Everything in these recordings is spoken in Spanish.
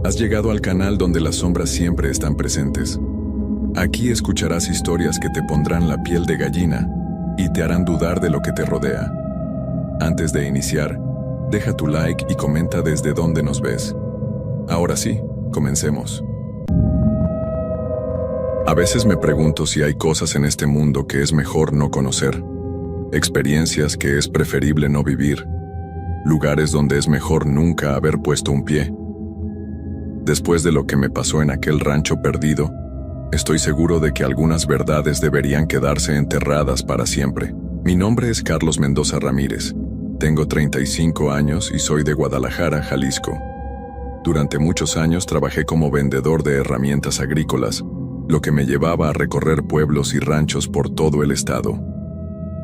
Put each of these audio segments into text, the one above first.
Has llegado al canal donde las sombras siempre están presentes. Aquí escucharás historias que te pondrán la piel de gallina y te harán dudar de lo que te rodea. Antes de iniciar, deja tu like y comenta desde dónde nos ves. Ahora sí, comencemos. A veces me pregunto si hay cosas en este mundo que es mejor no conocer, experiencias que es preferible no vivir, lugares donde es mejor nunca haber puesto un pie. Después de lo que me pasó en aquel rancho perdido, estoy seguro de que algunas verdades deberían quedarse enterradas para siempre. Mi nombre es Carlos Mendoza Ramírez. Tengo 35 años y soy de Guadalajara, Jalisco. Durante muchos años trabajé como vendedor de herramientas agrícolas, lo que me llevaba a recorrer pueblos y ranchos por todo el estado.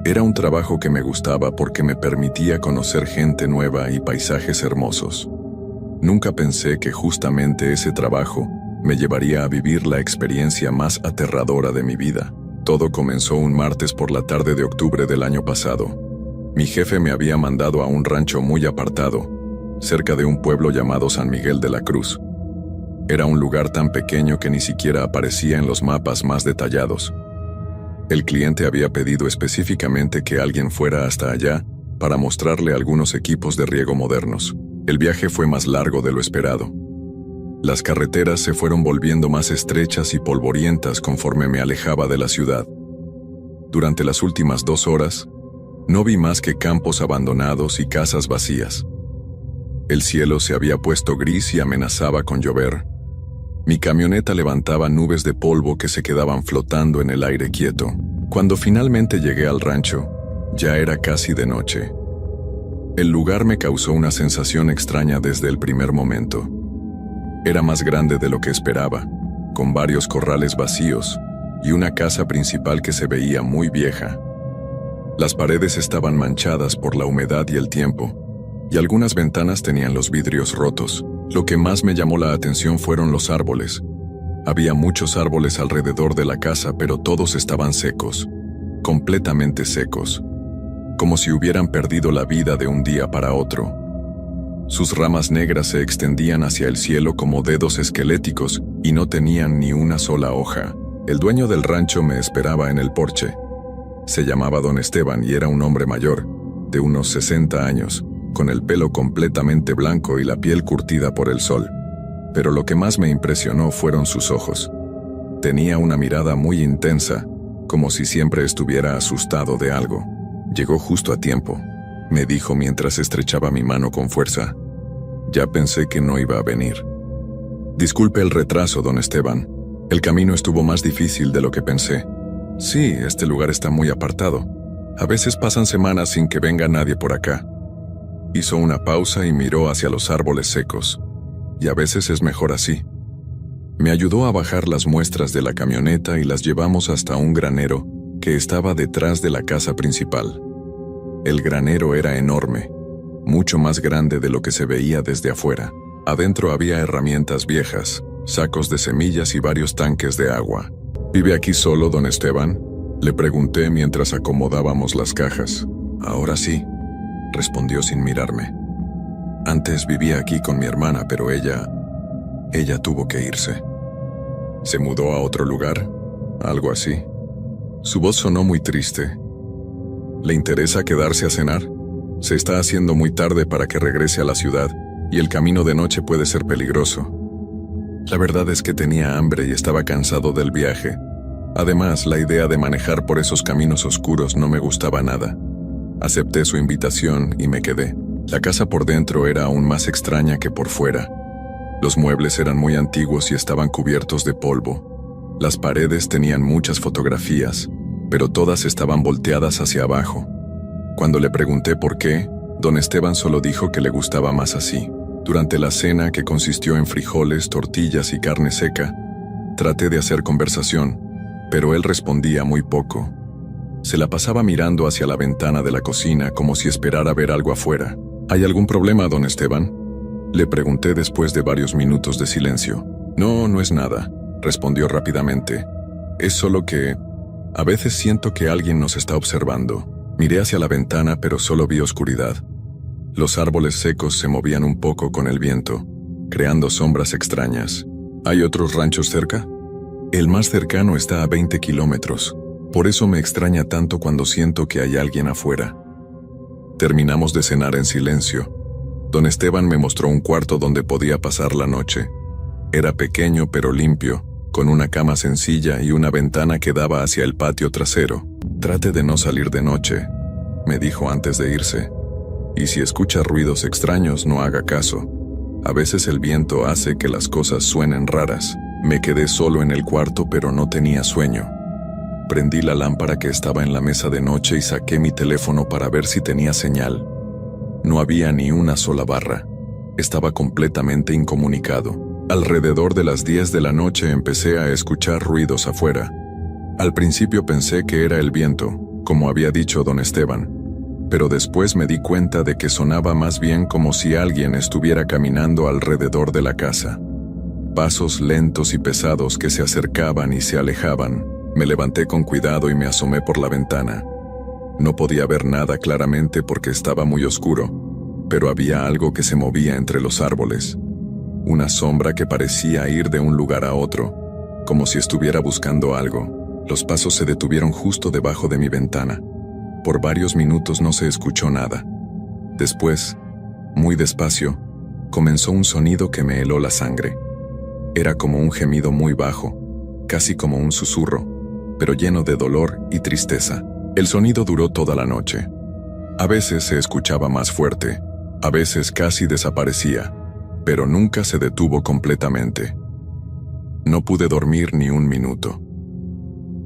Era un trabajo que me gustaba porque me permitía conocer gente nueva y paisajes hermosos. Nunca pensé que justamente ese trabajo me llevaría a vivir la experiencia más aterradora de mi vida. Todo comenzó un martes por la tarde de octubre del año pasado. Mi jefe me había mandado a un rancho muy apartado, cerca de un pueblo llamado San Miguel de la Cruz. Era un lugar tan pequeño que ni siquiera aparecía en los mapas más detallados. El cliente había pedido específicamente que alguien fuera hasta allá para mostrarle algunos equipos de riego modernos. El viaje fue más largo de lo esperado. Las carreteras se fueron volviendo más estrechas y polvorientas conforme me alejaba de la ciudad. Durante las últimas 2 horas, no vi más que campos abandonados y casas vacías. El cielo se había puesto gris y amenazaba con llover. Mi camioneta levantaba nubes de polvo que se quedaban flotando en el aire quieto. Cuando finalmente llegué al rancho, ya era casi de noche. El lugar me causó una sensación extraña desde el primer momento. Era más grande de lo que esperaba, con varios corrales vacíos y una casa principal que se veía muy vieja. Las paredes estaban manchadas por la humedad y el tiempo, y algunas ventanas tenían los vidrios rotos. Lo que más me llamó la atención fueron los árboles. Había muchos árboles alrededor de la casa, pero todos estaban secos, completamente secos, como si hubieran perdido la vida de un día para otro. Sus ramas negras se extendían hacia el cielo como dedos esqueléticos y no tenían ni una sola hoja. El dueño del rancho me esperaba en el porche. Se llamaba Don Esteban y era un hombre mayor, de unos 60 años, con el pelo completamente blanco y la piel curtida por el sol. Pero lo que más me impresionó fueron sus ojos. Tenía una mirada muy intensa, como si siempre estuviera asustado de algo. Llegó justo a tiempo, me dijo mientras estrechaba mi mano con fuerza. Ya pensé que no iba a venir. Disculpe el retraso, don Esteban. El camino estuvo más difícil de lo que pensé. Sí, este lugar está muy apartado. A veces pasan semanas sin que venga nadie por acá. Hizo una pausa y miró hacia los árboles secos. Y a veces es mejor así. Me ayudó a bajar las muestras de la camioneta y las llevamos hasta un granero que estaba detrás de la casa principal. El granero era enorme, mucho más grande de lo que se veía desde afuera. Adentro había herramientas viejas, sacos de semillas y varios tanques de agua. ¿Vive aquí solo, don Esteban?, le pregunté mientras acomodábamos las cajas. Ahora sí, respondió sin mirarme. Antes vivía aquí con mi hermana, pero ella tuvo que irse. ¿Se mudó a otro lugar? Algo así. Su voz sonó muy triste. ¿Le interesa quedarse a cenar? Se está haciendo muy tarde para que regrese a la ciudad, y el camino de noche puede ser peligroso. La verdad es que tenía hambre y estaba cansado del viaje. Además, la idea de manejar por esos caminos oscuros no me gustaba nada. Acepté su invitación y me quedé. La casa por dentro era aún más extraña que por fuera. Los muebles eran muy antiguos y estaban cubiertos de polvo. Las paredes tenían muchas fotografías, pero todas estaban volteadas hacia abajo. Cuando le pregunté por qué, don Esteban solo dijo que le gustaba más así. Durante la cena, que consistió en frijoles, tortillas y carne seca, traté de hacer conversación, pero él respondía muy poco. Se la pasaba mirando hacia la ventana de la cocina como si esperara ver algo afuera. ¿Hay algún problema, don Esteban?, le pregunté después de varios minutos de silencio. No, no es nada, respondió rápidamente. Es solo que a veces siento que alguien nos está observando. Miré hacia la ventana, pero solo vi oscuridad. Los árboles secos se movían un poco con el viento, creando sombras extrañas. ¿Hay otros ranchos cerca? El más cercano está a 20 kilómetros. Por eso me extraña tanto cuando siento que hay alguien afuera. Terminamos de cenar en silencio. Don Esteban me mostró un cuarto donde podía pasar la noche. Era pequeño pero limpio, con una cama sencilla y una ventana que daba hacia el patio trasero. Trate de no salir de noche, me dijo antes de irse. Y si escucha ruidos extraños, no haga caso. A veces el viento hace que las cosas suenen raras. Me quedé solo en el cuarto pero no tenía sueño. Prendí la lámpara que estaba en la mesa de noche y saqué mi teléfono para ver si tenía señal. No había ni una sola barra. Estaba completamente incomunicado. Alrededor de las 10 de la noche empecé a escuchar ruidos afuera. Al principio pensé que era el viento, como había dicho don Esteban, pero después me di cuenta de que sonaba más bien como si alguien estuviera caminando alrededor de la casa. Pasos lentos y pesados que se acercaban y se alejaban. Me levanté con cuidado y me asomé por la ventana. No podía ver nada claramente porque estaba muy oscuro, pero había algo que se movía entre los árboles. Una sombra que parecía ir de un lugar a otro, como si estuviera buscando algo. Los pasos se detuvieron justo debajo de mi ventana. Por varios minutos no se escuchó nada. Después, muy despacio, comenzó un sonido que me heló la sangre. Era como un gemido muy bajo, casi como un susurro, pero lleno de dolor y tristeza. El sonido duró toda la noche. A veces se escuchaba más fuerte, a veces casi desaparecía, pero nunca se detuvo completamente. No pude dormir ni un minuto.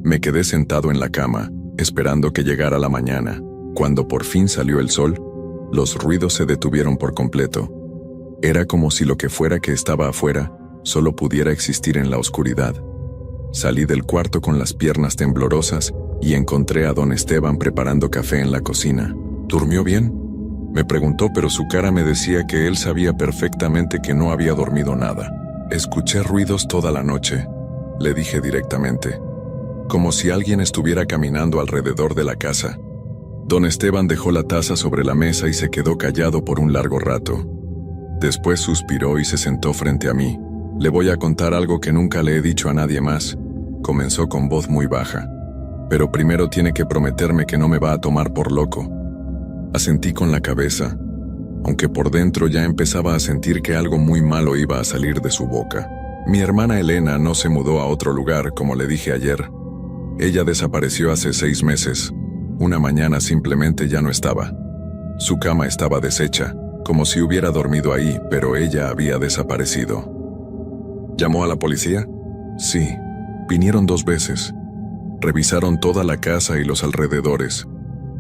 Me quedé sentado en la cama, esperando que llegara la mañana. Cuando por fin salió el sol, los ruidos se detuvieron por completo. Era como si lo que fuera que estaba afuera solo pudiera existir en la oscuridad. Salí del cuarto con las piernas temblorosas y encontré a don Esteban preparando café en la cocina. ¿Durmió bien?, me preguntó, pero su cara me decía que él sabía perfectamente que no había dormido nada. Escuché ruidos toda la noche, le dije directamente, como si alguien estuviera caminando alrededor de la casa. Don Esteban dejó la taza sobre la mesa y se quedó callado por un largo rato. Después suspiró y se sentó frente a mí. Le voy a contar algo que nunca le he dicho a nadie más, comenzó con voz muy baja. Pero primero tiene que prometerme que no me va a tomar por loco. Asentí con la cabeza, aunque por dentro ya empezaba a sentir que algo muy malo iba a salir de su boca. Mi hermana Elena no se mudó a otro lugar, como le dije ayer. Ella desapareció hace 6 meses. Una mañana simplemente ya no estaba. Su cama estaba deshecha, como si hubiera dormido ahí, pero ella había desaparecido. ¿Llamó a la policía? Sí, vinieron 2 veces. Revisaron toda la casa y los alrededores.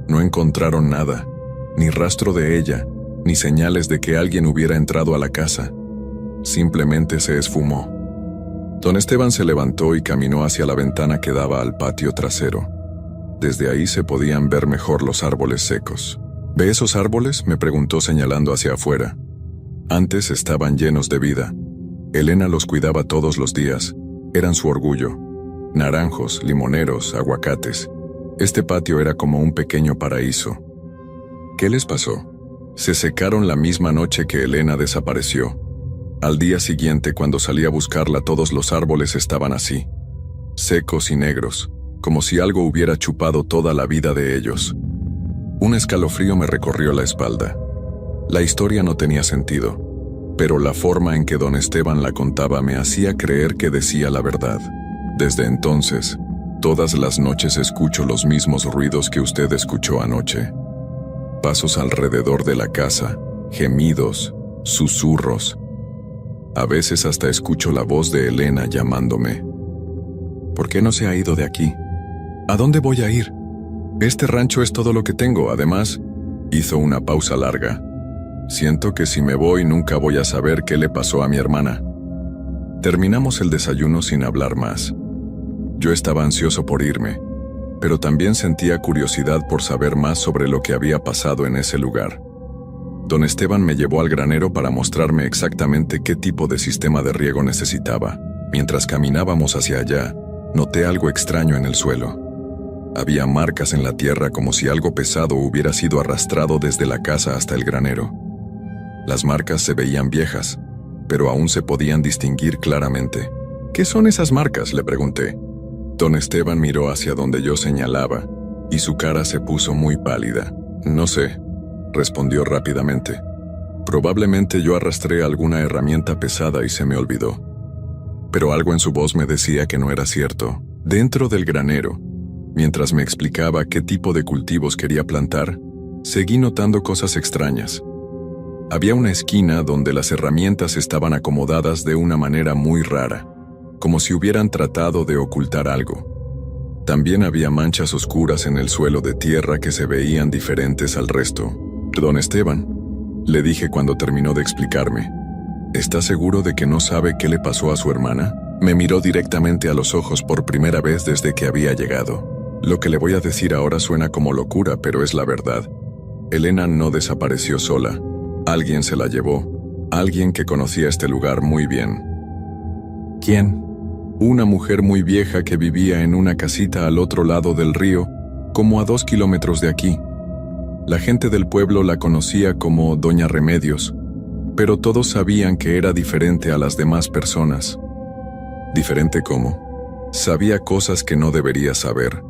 No encontraron nada, ni rastro de ella, ni señales de que alguien hubiera entrado a la casa. Simplemente se esfumó. Don Esteban se levantó y caminó hacia la ventana que daba al patio trasero. Desde ahí se podían ver mejor los árboles secos. ¿Ve esos árboles?, me preguntó señalando hacia afuera. Antes estaban llenos de vida. Elena los cuidaba todos los días. Eran su orgullo. Naranjos, limoneros, aguacates. Este patio era como un pequeño paraíso. ¿Qué les pasó? Se secaron la misma noche que Elena desapareció. Al día siguiente, cuando salí a buscarla, todos los árboles estaban así, secos y negros, como si algo hubiera chupado toda la vida de ellos. Un escalofrío me recorrió la espalda. La historia no tenía sentido, pero la forma en que don Esteban la contaba me hacía creer que decía la verdad. Desde entonces, todas las noches escucho los mismos ruidos que usted escuchó anoche. Pasos alrededor de la casa, gemidos, susurros. A veces hasta escucho la voz de Elena llamándome. ¿Por qué no se ha ido de aquí? ¿A dónde voy a ir? Este rancho es todo lo que tengo. Además, hizo una pausa larga. Siento que si me voy nunca voy a saber qué le pasó a mi hermana. Terminamos el desayuno sin hablar más. Yo estaba ansioso por irme, pero también sentía curiosidad por saber más sobre lo que había pasado en ese lugar. Don Esteban me llevó al granero para mostrarme exactamente qué tipo de sistema de riego necesitaba. Mientras caminábamos hacia allá, noté algo extraño en el suelo. Había marcas en la tierra como si algo pesado hubiera sido arrastrado desde la casa hasta el granero. Las marcas se veían viejas, pero aún se podían distinguir claramente. ¿Qué son esas marcas?, le pregunté. Don Esteban miró hacia donde yo señalaba, y su cara se puso muy pálida. No sé, respondió rápidamente. Probablemente yo arrastré alguna herramienta pesada y se me olvidó. Pero algo en su voz me decía que no era cierto. Dentro del granero, mientras me explicaba qué tipo de cultivos quería plantar, seguí notando cosas extrañas. Había una esquina donde las herramientas estaban acomodadas de una manera muy rara, como si hubieran tratado de ocultar algo. También había manchas oscuras en el suelo de tierra que se veían diferentes al resto. Don Esteban, le dije cuando terminó de explicarme, ¿está seguro de que no sabe qué le pasó a su hermana? Me miró directamente a los ojos por primera vez desde que había llegado. Lo que le voy a decir ahora suena como locura, pero es la verdad. Elena no desapareció sola. Alguien se la llevó. Alguien que conocía este lugar muy bien. ¿Quién? Una mujer muy vieja que vivía en una casita al otro lado del río, como a 2 kilómetros de aquí. La gente del pueblo la conocía como Doña Remedios, pero todos sabían que era diferente a las demás personas. ¿Diferente cómo? Sabía cosas que no debería saber.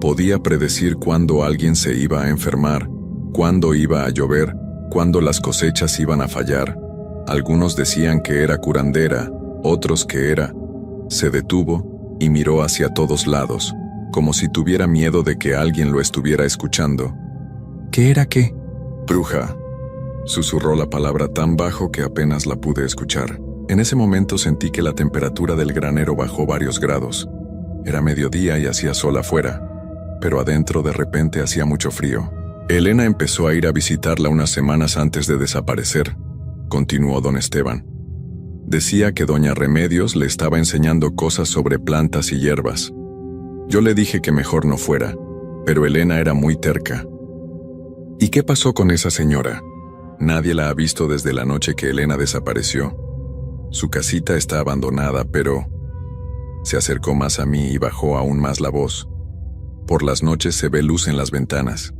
Podía predecir cuándo alguien se iba a enfermar, cuándo iba a llover, cuándo las cosechas iban a fallar. Algunos decían que era curandera, otros que era... Se detuvo y miró hacia todos lados, como si tuviera miedo de que alguien lo estuviera escuchando. ¿Qué era qué? Bruja. Susurró la palabra tan bajo que apenas la pude escuchar. En ese momento sentí que la temperatura del granero bajó varios grados. Era mediodía y hacía sol afuera, pero adentro de repente hacía mucho frío. Elena empezó a ir a visitarla unas semanas antes de desaparecer, continuó don Esteban. Decía que doña Remedios le estaba enseñando cosas sobre plantas y hierbas. Yo le dije que mejor no fuera, pero Elena era muy terca. ¿Y qué pasó con esa señora? Nadie la ha visto desde la noche que Elena desapareció. Su casita está abandonada, pero... Se acercó más a mí y bajó aún más la voz. Por las noches se ve luz en las ventanas.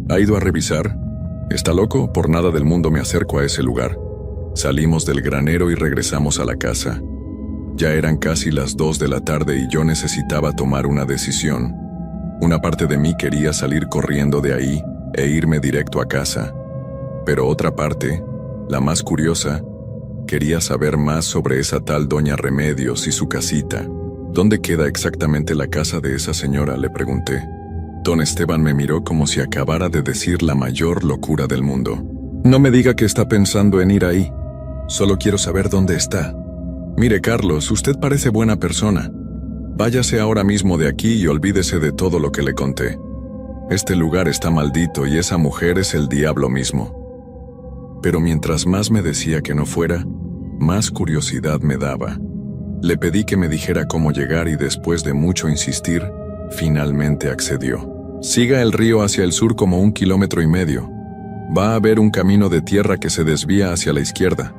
¿Ha ido a revisar? ¿Está loco? Por nada del mundo me acerco a ese lugar. Salimos del granero y regresamos a la casa. Ya eran casi las 2 de la tarde y yo necesitaba tomar una decisión. Una parte de mí quería salir corriendo de ahí e irme directo a casa. Pero otra parte, la más curiosa, quería saber más sobre esa tal doña Remedios y su casita. ¿Dónde queda exactamente la casa de esa señora?, le pregunté. Don Esteban me miró como si acabara de decir la mayor locura del mundo. No me diga que está pensando en ir ahí. Solo quiero saber dónde está. Mire, Carlos, usted parece buena persona. Váyase ahora mismo de aquí y olvídese de todo lo que le conté. Este lugar está maldito y esa mujer es el diablo mismo. Pero mientras más me decía que no fuera, más curiosidad me daba. Le pedí que me dijera cómo llegar y después de mucho insistir, finalmente accedió. Siga el río hacia el sur como 1,5 kilómetros. Va a haber un camino de tierra que se desvía hacia la izquierda.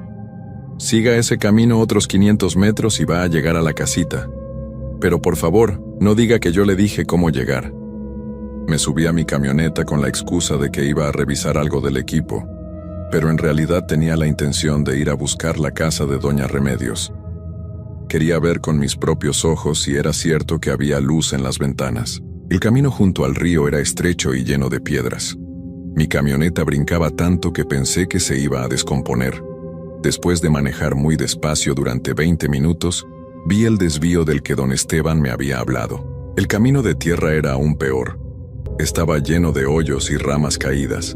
Siga ese camino otros 500 metros y va a llegar a la casita. Pero por favor, no diga que yo le dije cómo llegar. Me subí a mi camioneta con la excusa de que iba a revisar algo del equipo, pero en realidad tenía la intención de ir a buscar la casa de doña Remedios. Quería ver con mis propios ojos si era cierto que había luz en las ventanas. El camino junto al río era estrecho y lleno de piedras. Mi camioneta brincaba tanto que pensé que se iba a descomponer. Después de manejar muy despacio durante 20 minutos, vi el desvío del que don Esteban me había hablado. El camino de tierra era aún peor. Estaba lleno de hoyos y ramas caídas.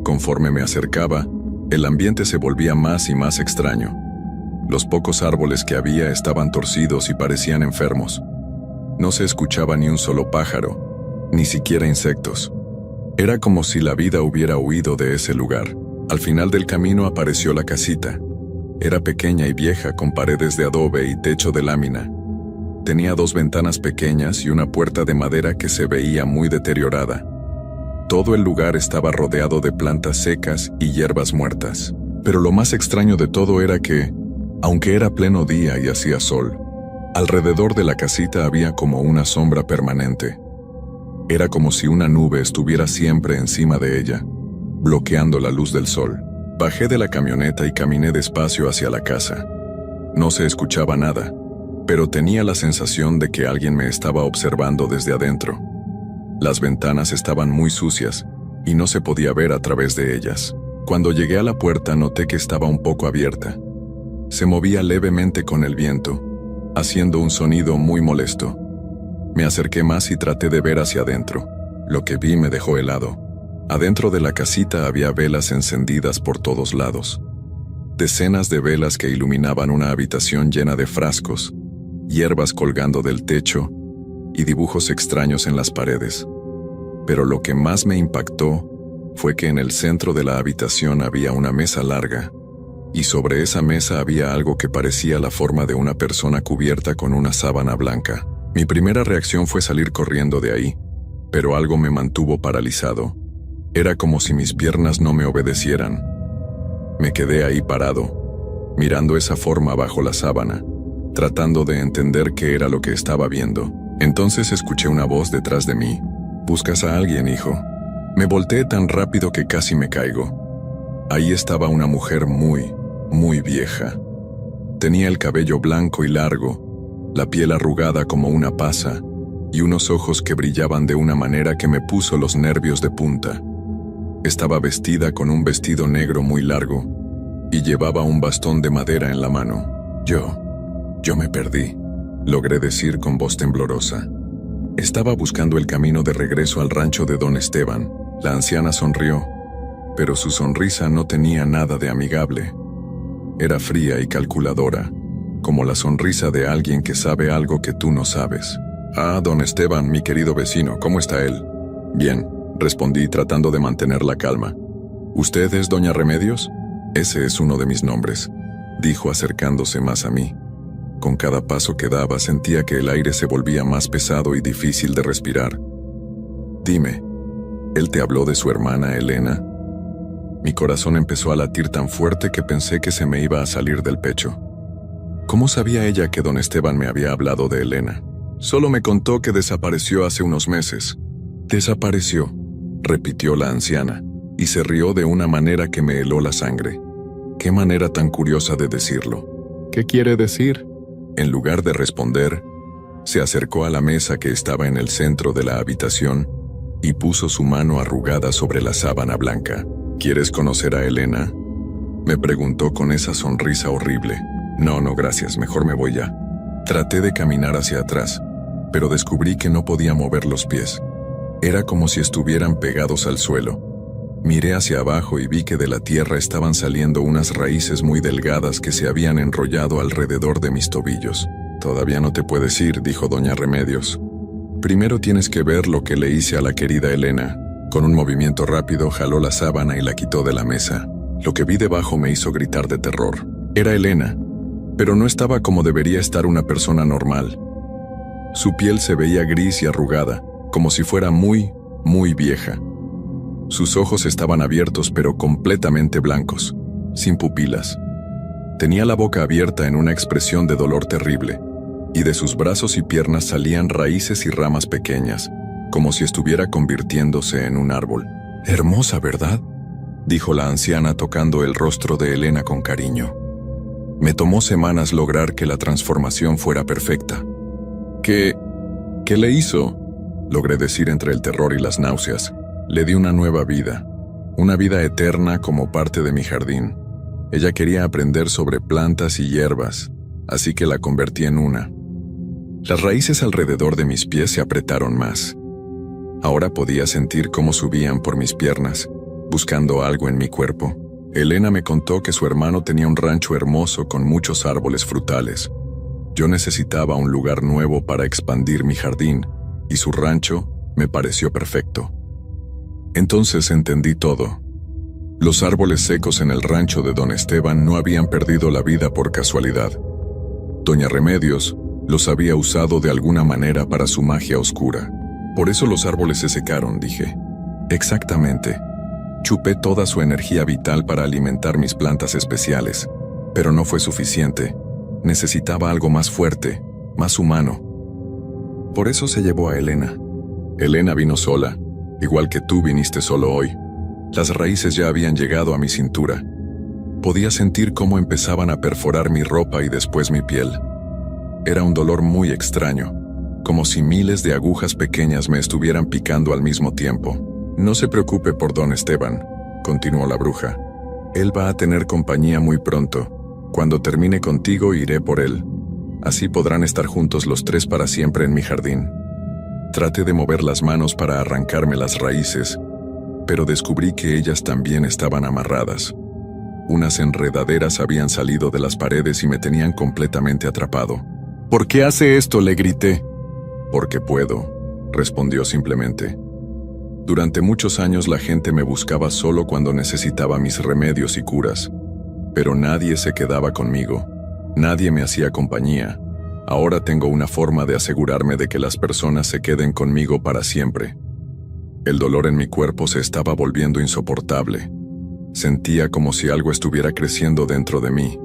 Conforme me acercaba, el ambiente se volvía más y más extraño. Los pocos árboles que había estaban torcidos y parecían enfermos. No se escuchaba ni un solo pájaro, ni siquiera insectos. Era como si la vida hubiera huido de ese lugar. Al final del camino apareció la casita. Era pequeña y vieja con paredes de adobe y techo de lámina. Tenía 2 ventanas pequeñas y una puerta de madera que se veía muy deteriorada. Todo el lugar estaba rodeado de plantas secas y hierbas muertas. Pero lo más extraño de todo era que, aunque era pleno día y hacía sol, alrededor de la casita había como una sombra permanente. Era como si una nube estuviera siempre encima de ella, bloqueando la luz del sol. Bajé de la camioneta y caminé despacio hacia la casa. No se escuchaba nada, pero tenía la sensación de que alguien me estaba observando desde adentro. Las ventanas estaban muy sucias y no se podía ver a través de ellas. Cuando llegué a la puerta noté que estaba un poco abierta. Se movía levemente con el viento, haciendo un sonido muy molesto. Me acerqué más y traté de ver hacia adentro. Lo que vi me dejó helado. Adentro de la casita había velas encendidas por todos lados. Decenas de velas que iluminaban una habitación llena de frascos, hierbas colgando del techo y dibujos extraños en las paredes. Pero lo que más me impactó fue que en el centro de la habitación había una mesa larga, y sobre esa mesa había algo que parecía la forma de una persona cubierta con una sábana blanca. Mi primera reacción fue salir corriendo de ahí, pero algo me mantuvo paralizado. Era como si mis piernas no me obedecieran. Me quedé ahí parado, mirando esa forma bajo la sábana, tratando de entender qué era lo que estaba viendo. Entonces escuché una voz detrás de mí. «¿Buscas a alguien, hijo?» Me volteé tan rápido que casi me caigo. Ahí estaba una mujer muy vieja. Tenía el cabello blanco y largo, la piel arrugada como una pasa, y unos ojos que brillaban de una manera que me puso los nervios de punta. Estaba vestida con un vestido negro muy largo y llevaba un bastón de madera en la mano. Yo me perdí, logré decir con voz temblorosa. Estaba buscando el camino de regreso al rancho de don Esteban. La anciana sonrió, pero su sonrisa no tenía nada de amigable. Era fría y calculadora, como la sonrisa de alguien que sabe algo que tú no sabes. «Ah, don Esteban, mi querido vecino, ¿cómo está él?» «Bien», respondí tratando de mantener la calma. «¿Usted es doña Remedios?» «Ese es uno de mis nombres», dijo acercándose más a mí. Con cada paso que daba sentía que el aire se volvía más pesado y difícil de respirar. «Dime, ¿él te habló de su hermana Elena?» Mi corazón empezó a latir tan fuerte que pensé que se me iba a salir del pecho. ¿Cómo sabía ella que don Esteban me había hablado de Elena? Solo me contó que desapareció hace unos meses. «Desapareció», repitió la anciana, y se rió de una manera que me heló la sangre. Qué manera tan curiosa de decirlo. «¿Qué quiere decir?» En lugar de responder, se acercó a la mesa que estaba en el centro de la habitación y puso su mano arrugada sobre la sábana blanca. «¿Quieres conocer a Elena?», me preguntó con esa sonrisa horrible. No, gracias, mejor me voy ya». Traté de caminar hacia atrás, pero descubrí que no podía mover los pies. Era como si estuvieran pegados al suelo. Miré hacia abajo y vi que de la tierra estaban saliendo unas raíces muy delgadas que se habían enrollado alrededor de mis tobillos. «Todavía no te puedes ir», dijo doña Remedios. «Primero tienes que ver lo que le hice a la querida Elena». Con un movimiento rápido jaló la sábana y la quitó de la mesa. Lo que vi debajo me hizo gritar de terror. Era Elena, pero no estaba como debería estar una persona normal. Su piel se veía gris y arrugada, como si fuera muy vieja. Sus ojos estaban abiertos pero completamente blancos, sin pupilas. Tenía la boca abierta en una expresión de dolor terrible, y de sus brazos y piernas salían raíces y ramas pequeñas, como si estuviera convirtiéndose en un árbol. «Hermosa, ¿verdad?», dijo la anciana tocando el rostro de Elena con cariño. Me tomó semanas lograr que la transformación fuera perfecta. ¿Qué le hizo?», logré decir entre el terror y las náuseas. «Le di una nueva vida, una vida eterna como parte de mi jardín. Ella quería aprender sobre plantas y hierbas, así que la convertí en una». Las raíces alrededor de mis pies se apretaron más. Ahora podía sentir cómo subían por mis piernas, buscando algo en mi cuerpo. Elena me contó que su hermano tenía un rancho hermoso con muchos árboles frutales. Yo necesitaba un lugar nuevo para expandir mi jardín, y su rancho me pareció perfecto. Entonces entendí todo. Los árboles secos en el rancho de don Esteban no habían perdido la vida por casualidad. Doña Remedios los había usado de alguna manera para su magia oscura. «Por eso los árboles se secaron», dije. «Exactamente. Chupé toda su energía vital para alimentar mis plantas especiales, pero no fue suficiente. Necesitaba algo más fuerte, más humano. Por eso se llevó a Elena. Elena vino sola, igual que tú viniste solo hoy. Las raíces ya habían llegado a mi cintura, Podía sentir cómo empezaban a perforar mi ropa y después mi piel. Era un dolor muy extraño, como si miles de agujas pequeñas me estuvieran picando al mismo tiempo. No se preocupe por don Esteban, continuó la bruja. Él va a tener compañía muy pronto. Cuando termine contigo iré por él. Así podrán estar juntos los tres para siempre en mi jardín. Traté de mover las manos para arrancarme las raíces, pero descubrí que ellas también estaban amarradas. Unas enredaderas habían salido de las paredes y me tenían completamente atrapado. «¿Por qué hace esto?», le grité. «Porque puedo», respondió simplemente. Durante muchos años la gente me buscaba solo cuando necesitaba mis remedios y curas. Pero nadie se quedaba conmigo. Nadie me hacía compañía. Ahora tengo una forma de asegurarme de que las personas se queden conmigo para siempre. El dolor en mi cuerpo se estaba volviendo insoportable. Sentía como si algo estuviera creciendo dentro de mí,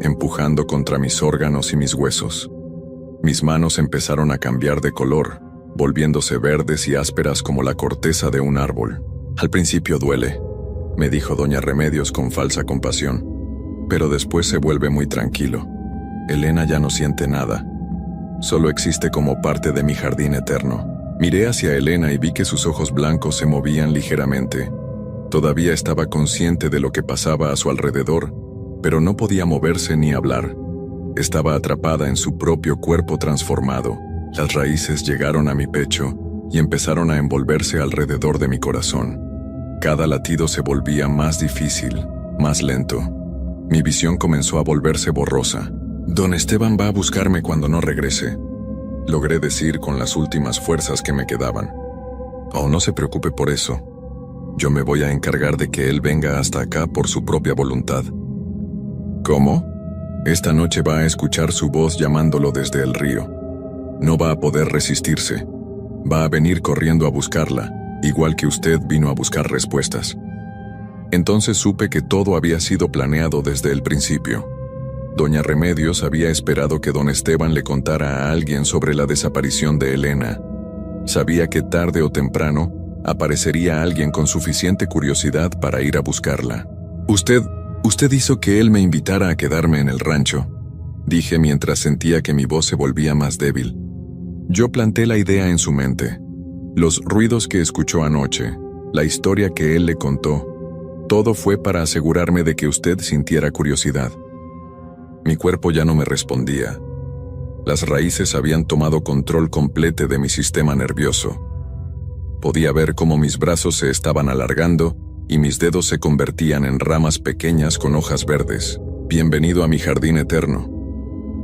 empujando contra mis órganos y mis huesos. Mis manos empezaron a cambiar de color, volviéndose verdes y ásperas como la corteza de un árbol. «Al principio duele», me dijo doña Remedios con falsa compasión, «pero después se vuelve muy tranquilo. Elena ya no siente nada. Solo existe como parte de mi jardín eterno». Miré hacia Elena y vi que sus ojos blancos se movían ligeramente. Todavía estaba consciente de lo que pasaba a su alrededor, pero no podía moverse ni hablar. Estaba atrapada en su propio cuerpo transformado. Las raíces llegaron a mi pecho y empezaron a envolverse alrededor de mi corazón. Cada latido se volvía más difícil, más lento. Mi visión comenzó a volverse borrosa. «Don Esteban va a buscarme cuando no regrese», logré decir con las últimas fuerzas que me quedaban. «Oh, no se preocupe por eso. Yo me voy a encargar de que él venga hasta acá por su propia voluntad». «¿Cómo?». «Esta noche va a escuchar su voz llamándolo desde el río. No va a poder resistirse. Va a venir corriendo a buscarla, igual que usted vino a buscar respuestas». Entonces supe que todo había sido planeado desde el principio. Doña Remedios había esperado que don Esteban le contara a alguien sobre la desaparición de Elena. Sabía que tarde o temprano aparecería alguien con suficiente curiosidad para ir a buscarla. Usted hizo que él me invitara a quedarme en el rancho», dije mientras sentía que mi voz se volvía más débil. Yo planté la idea en su mente. Los ruidos que escuchó anoche, la historia que él le contó, todo fue para asegurarme de que usted sintiera curiosidad. Mi cuerpo ya no me respondía. Las raíces habían tomado control completo de mi sistema nervioso. Podía ver cómo mis brazos se estaban alargando y mis dedos se convertían en ramas pequeñas con hojas verdes. «Bienvenido a mi jardín eterno».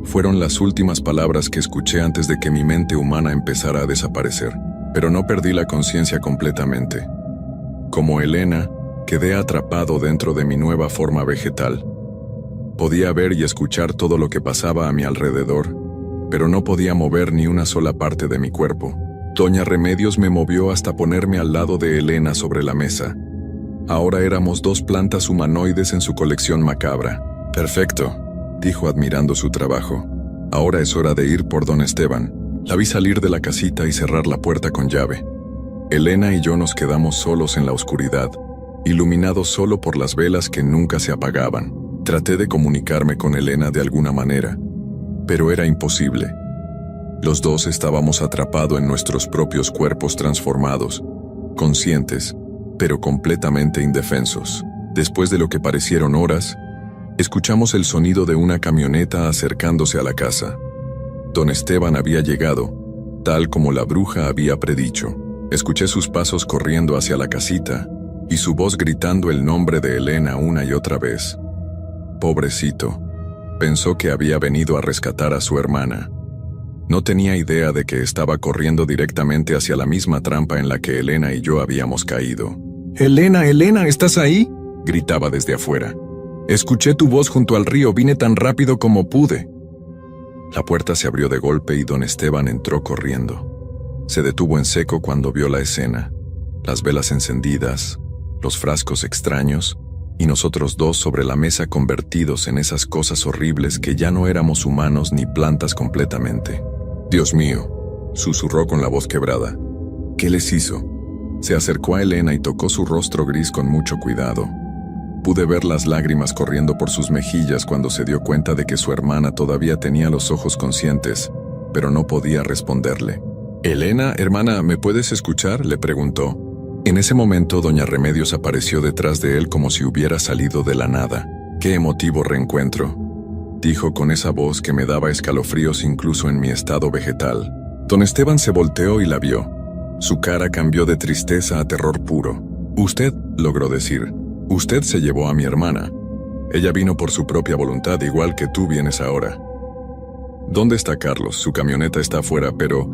Fueron las últimas palabras que escuché antes de que mi mente humana empezara a desaparecer, pero no perdí la conciencia completamente. Como Elena, quedé atrapado dentro de mi nueva forma vegetal. Podía ver y escuchar todo lo que pasaba a mi alrededor, pero no podía mover ni una sola parte de mi cuerpo. Doña Remedios me movió hasta ponerme al lado de Elena sobre la mesa. Ahora éramos dos plantas humanoides en su colección macabra. «Perfecto», dijo admirando su trabajo. «Ahora es hora de ir por don Esteban». La vi salir de la casita y cerrar la puerta con llave. Elena y yo nos quedamos solos en la oscuridad, iluminados solo por las velas que nunca se apagaban. Traté de comunicarme con Elena de alguna manera, pero era imposible. Los dos estábamos atrapados en nuestros propios cuerpos transformados, conscientes, pero completamente indefensos. Después de lo que parecieron horas, escuchamos el sonido de una camioneta acercándose a la casa. Don Esteban había llegado, tal como la bruja había predicho. Escuché sus pasos corriendo hacia la casita y su voz gritando el nombre de Elena una y otra vez. Pobrecito, pensó que había venido a rescatar a su hermana. No tenía idea de que estaba corriendo directamente hacia la misma trampa en la que Elena y yo habíamos caído. «Elena, Elena, ¿estás ahí?», gritaba desde afuera. «Escuché tu voz junto al río, vine tan rápido como pude». La puerta se abrió de golpe y don Esteban entró corriendo. Se detuvo en seco cuando vio la escena. Las velas encendidas, los frascos extraños, y nosotros dos sobre la mesa convertidos en esas cosas horribles que ya no éramos humanos ni plantas completamente. «Dios mío», susurró con la voz quebrada. «¿Qué les hizo?». Se acercó a Elena y tocó su rostro gris con mucho cuidado. Pude ver las lágrimas corriendo por sus mejillas cuando se dio cuenta de que su hermana todavía tenía los ojos conscientes, pero no podía responderle. «Elena, hermana, ¿me puedes escuchar?», le preguntó. En ese momento, doña Remedios apareció detrás de él como si hubiera salido de la nada. «Qué emotivo reencuentro», dijo con esa voz que me daba escalofríos incluso en mi estado vegetal. Don Esteban se volteó y la vio. Su cara cambió de tristeza a terror puro. «Usted», logró decir, «usted se llevó a mi hermana. Ella vino por su propia voluntad, igual que tú vienes ahora». «¿Dónde está Carlos? Su camioneta está afuera, pero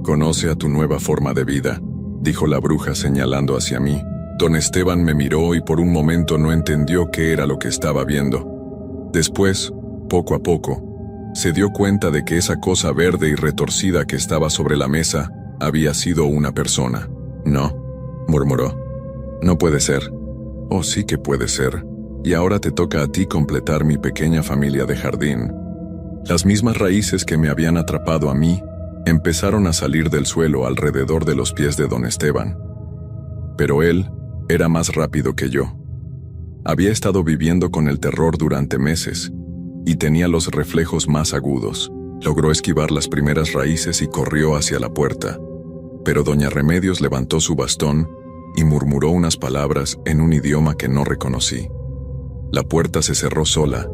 conoce a tu nueva forma de vida», dijo la bruja señalando hacia mí. Don Esteban me miró y por un momento no entendió qué era lo que estaba viendo. Después, poco a poco, se dio cuenta de que esa cosa verde y retorcida que estaba sobre la mesa había sido una persona. «No», murmuró. «No puede ser». «Oh, sí que puede ser. Y ahora te toca a ti completar mi pequeña familia de jardín». Las mismas raíces que me habían atrapado a mí empezaron a salir del suelo alrededor de los pies de don Esteban. Pero él era más rápido que yo. Había estado viviendo con el terror durante meses y tenía los reflejos más agudos. Logró esquivar las primeras raíces y corrió hacia la puerta. Pero doña Remedios levantó su bastón y murmuró unas palabras en un idioma que no reconocí. La puerta se cerró sola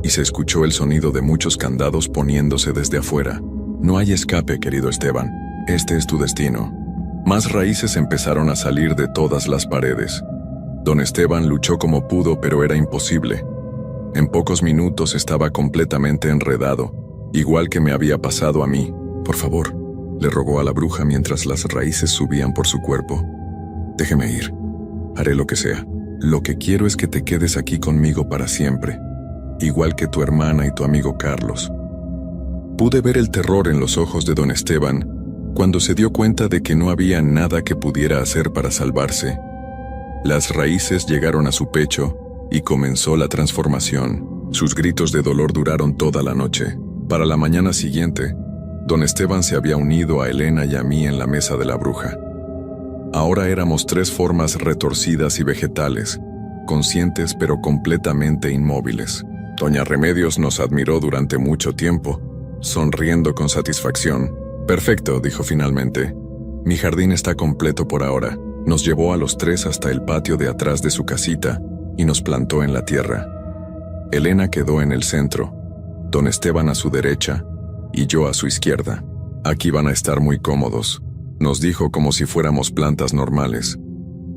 y se escuchó el sonido de muchos candados poniéndose desde afuera. «No hay escape, querido Esteban. Este es tu destino». Más raíces empezaron a salir de todas las paredes. Don Esteban luchó como pudo, pero era imposible. En pocos minutos estaba completamente enredado, igual que me había pasado a mí. «Por favor», le rogó a la bruja mientras las raíces subían por su cuerpo. «Déjeme ir. Haré lo que sea. Lo que quiero es que te quedes aquí conmigo para siempre, igual que tu hermana y tu amigo Carlos». Pude ver el terror en los ojos de don Esteban cuando se dio cuenta de que no había nada que pudiera hacer para salvarse. Las raíces llegaron a su pecho y comenzó la transformación. Sus gritos de dolor duraron toda la noche. Para la mañana siguiente, don Esteban se había unido a Elena y a mí en la mesa de la bruja. Ahora éramos 3 formas retorcidas y vegetales, conscientes pero completamente inmóviles. Doña Remedios nos admiró durante mucho tiempo, sonriendo con satisfacción. «Perfecto», dijo finalmente. «Mi jardín está completo por ahora». Nos llevó a los 3 hasta el patio de atrás de su casita y nos plantó en la tierra. Elena quedó en el centro, don Esteban a su derecha y yo a su izquierda. «Aquí van a estar muy cómodos», nos dijo como si fuéramos plantas normales.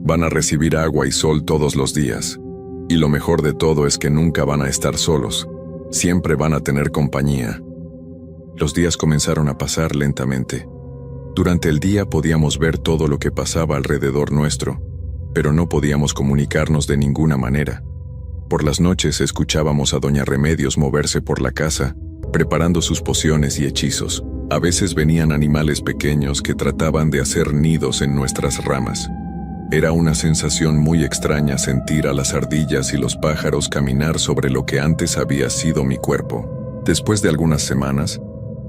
«Van a recibir agua y sol todos los días. Y lo mejor de todo es que nunca van a estar solos. Siempre van a tener compañía». Los días comenzaron a pasar lentamente. Durante el día podíamos ver todo lo que pasaba alrededor nuestro, pero no podíamos comunicarnos de ninguna manera. Por las noches escuchábamos a doña Remedios moverse por la casa, preparando sus pociones y hechizos. A veces venían animales pequeños que trataban de hacer nidos en nuestras ramas. Era una sensación muy extraña sentir a las ardillas y los pájaros caminar sobre lo que antes había sido mi cuerpo. Después de algunas semanas,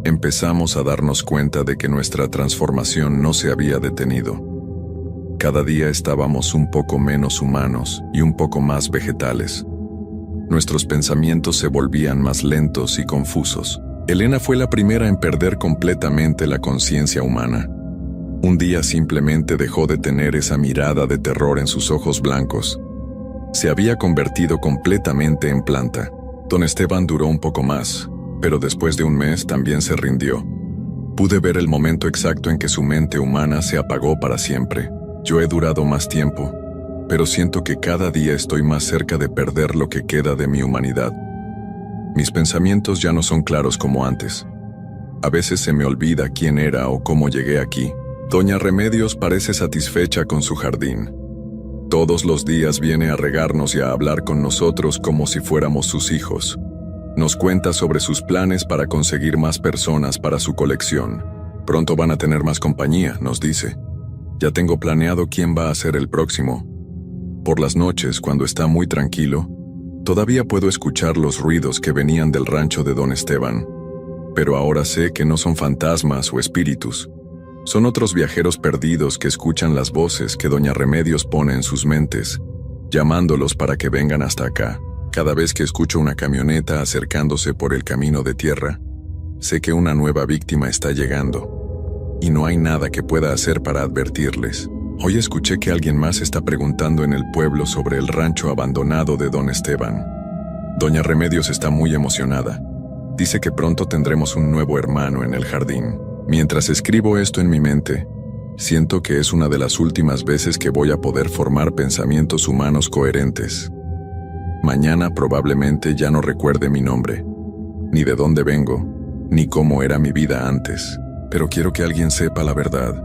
empezamos a darnos cuenta de que nuestra transformación no se había detenido. Cada día estábamos un poco menos humanos y un poco más vegetales. Nuestros pensamientos se volvían más lentos y confusos. Elena fue la primera en perder completamente la conciencia humana. Un día simplemente dejó de tener esa mirada de terror en sus ojos blancos. Se había convertido completamente en planta. Don Esteban duró un poco más, pero después de un mes también se rindió. Pude ver el momento exacto en que su mente humana se apagó para siempre. Yo he durado más tiempo, pero siento que cada día estoy más cerca de perder lo que queda de mi humanidad. Mis pensamientos ya no son claros como antes. A veces se me olvida quién era o cómo llegué aquí. Doña Remedios parece satisfecha con su jardín. Todos los días viene a regarnos y a hablar con nosotros como si fuéramos sus hijos. Nos cuenta sobre sus planes para conseguir más personas para su colección. Pronto van a tener más compañía, nos dice. Ya tengo planeado quién va a ser el próximo. Por las noches, cuando está muy tranquilo, todavía puedo escuchar los ruidos que venían del rancho de don Esteban. Pero ahora sé que no son fantasmas o espíritus. Son otros viajeros perdidos que escuchan las voces que doña Remedios pone en sus mentes llamándolos para que vengan hasta acá. Cada vez que escucho una camioneta acercándose por el camino de tierra, sé que una nueva víctima está llegando, y no hay nada que pueda hacer para advertirles. Hoy escuché que alguien más está preguntando en el pueblo sobre el rancho abandonado de Don Esteban. Doña Remedios está muy emocionada. Dice que pronto tendremos un nuevo hermano en el jardín. Mientras escribo esto en mi mente, siento que es una de las últimas veces que voy a poder formar pensamientos humanos coherentes. Mañana probablemente ya no recuerde mi nombre, ni de dónde vengo, ni cómo era mi vida antes. Pero quiero que alguien sepa la verdad.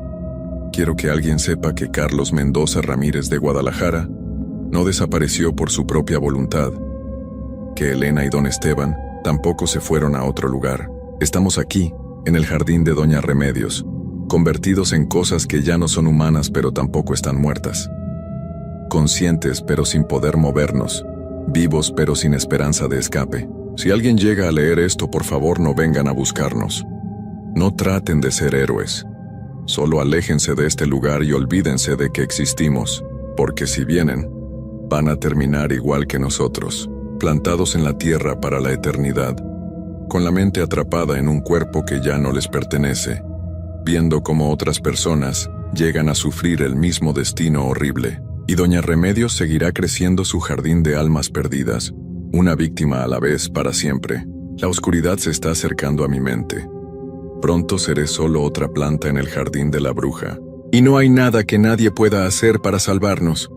Quiero que alguien sepa que Carlos Mendoza Ramírez de Guadalajara no desapareció por su propia voluntad, que Elena y Don Esteban tampoco se fueron a otro lugar. Estamos aquí, en el jardín de Doña Remedios, convertidos en cosas que ya no son humanas pero tampoco están muertas. Conscientes pero sin poder movernos, vivos pero sin esperanza de escape. Si alguien llega a leer esto, por favor no vengan a buscarnos. No traten de ser héroes. Solo aléjense de este lugar y olvídense de que existimos, porque si vienen, van a terminar igual que nosotros, plantados en la tierra para la eternidad, con la mente atrapada en un cuerpo que ya no les pertenece, viendo cómo otras personas llegan a sufrir el mismo destino horrible. Y Doña Remedios seguirá creciendo su jardín de almas perdidas, una víctima a la vez para siempre. La oscuridad se está acercando a mi mente. Pronto seré solo otra planta en el jardín de la bruja. Y no hay nada que nadie pueda hacer para salvarnos.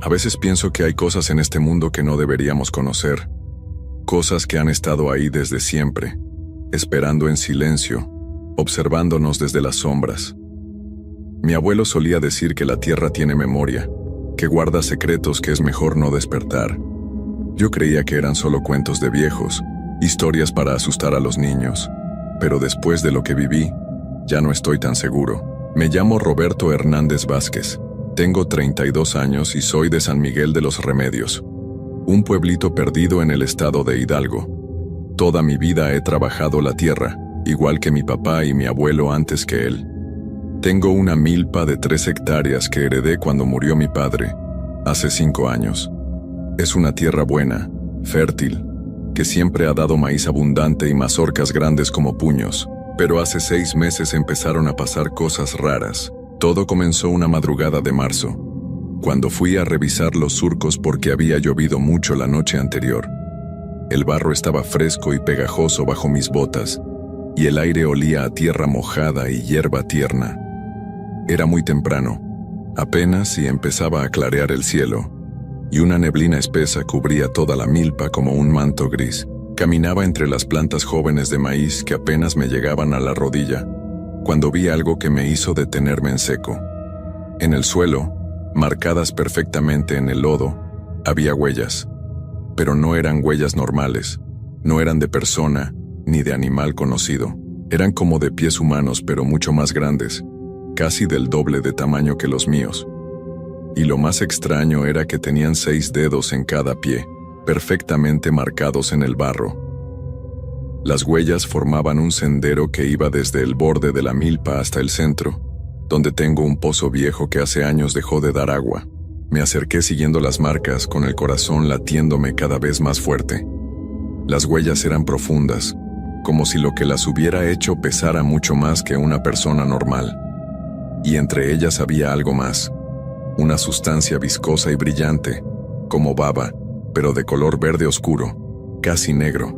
A veces pienso que hay cosas en este mundo que no deberíamos conocer. Cosas que han estado ahí desde siempre, esperando en silencio, observándonos desde las sombras. Mi abuelo solía decir que la tierra tiene memoria, que guarda secretos que es mejor no despertar. Yo creía que eran solo cuentos de viejos, historias para asustar a los niños. Pero después de lo que viví, ya no estoy tan seguro. Me llamo Roberto Hernández Vázquez. Tengo 32 años y soy de San Miguel de los Remedios, un pueblito perdido en el estado de Hidalgo. Toda mi vida he trabajado la tierra, igual que mi papá y mi abuelo antes que él. Tengo una milpa de 3 hectáreas que heredé cuando murió mi padre, hace 5 años. Es una tierra buena, fértil, que siempre ha dado maíz abundante y mazorcas grandes como puños. Pero hace 6 meses empezaron a pasar cosas raras. Todo comenzó una madrugada de marzo, cuando fui a revisar los surcos porque había llovido mucho la noche anterior. El barro estaba fresco y pegajoso bajo mis botas, y el aire olía a tierra mojada y hierba tierna. Era muy temprano, apenas si empezaba a clarear el cielo, y una neblina espesa cubría toda la milpa como un manto gris. Caminaba entre las plantas jóvenes de maíz que apenas me llegaban a la rodilla, cuando vi algo que me hizo detenerme en seco. En el suelo, marcadas perfectamente en el lodo, había huellas. Pero no eran huellas normales, no eran de persona ni de animal conocido. Eran como de pies humanos pero mucho más grandes, casi del doble de tamaño que los míos. Y lo más extraño era que tenían 6 dedos en cada pie, perfectamente marcados en el barro. Las huellas formaban un sendero que iba desde el borde de la milpa hasta el centro, donde tengo un pozo viejo que hace años dejó de dar agua. Me acerqué siguiendo las marcas, con el corazón latiéndome cada vez más fuerte. Las huellas eran profundas, como si lo que las hubiera hecho pesara mucho más que una persona normal. Y entre ellas había algo más, una sustancia viscosa y brillante, como baba, pero de color verde oscuro, casi negro.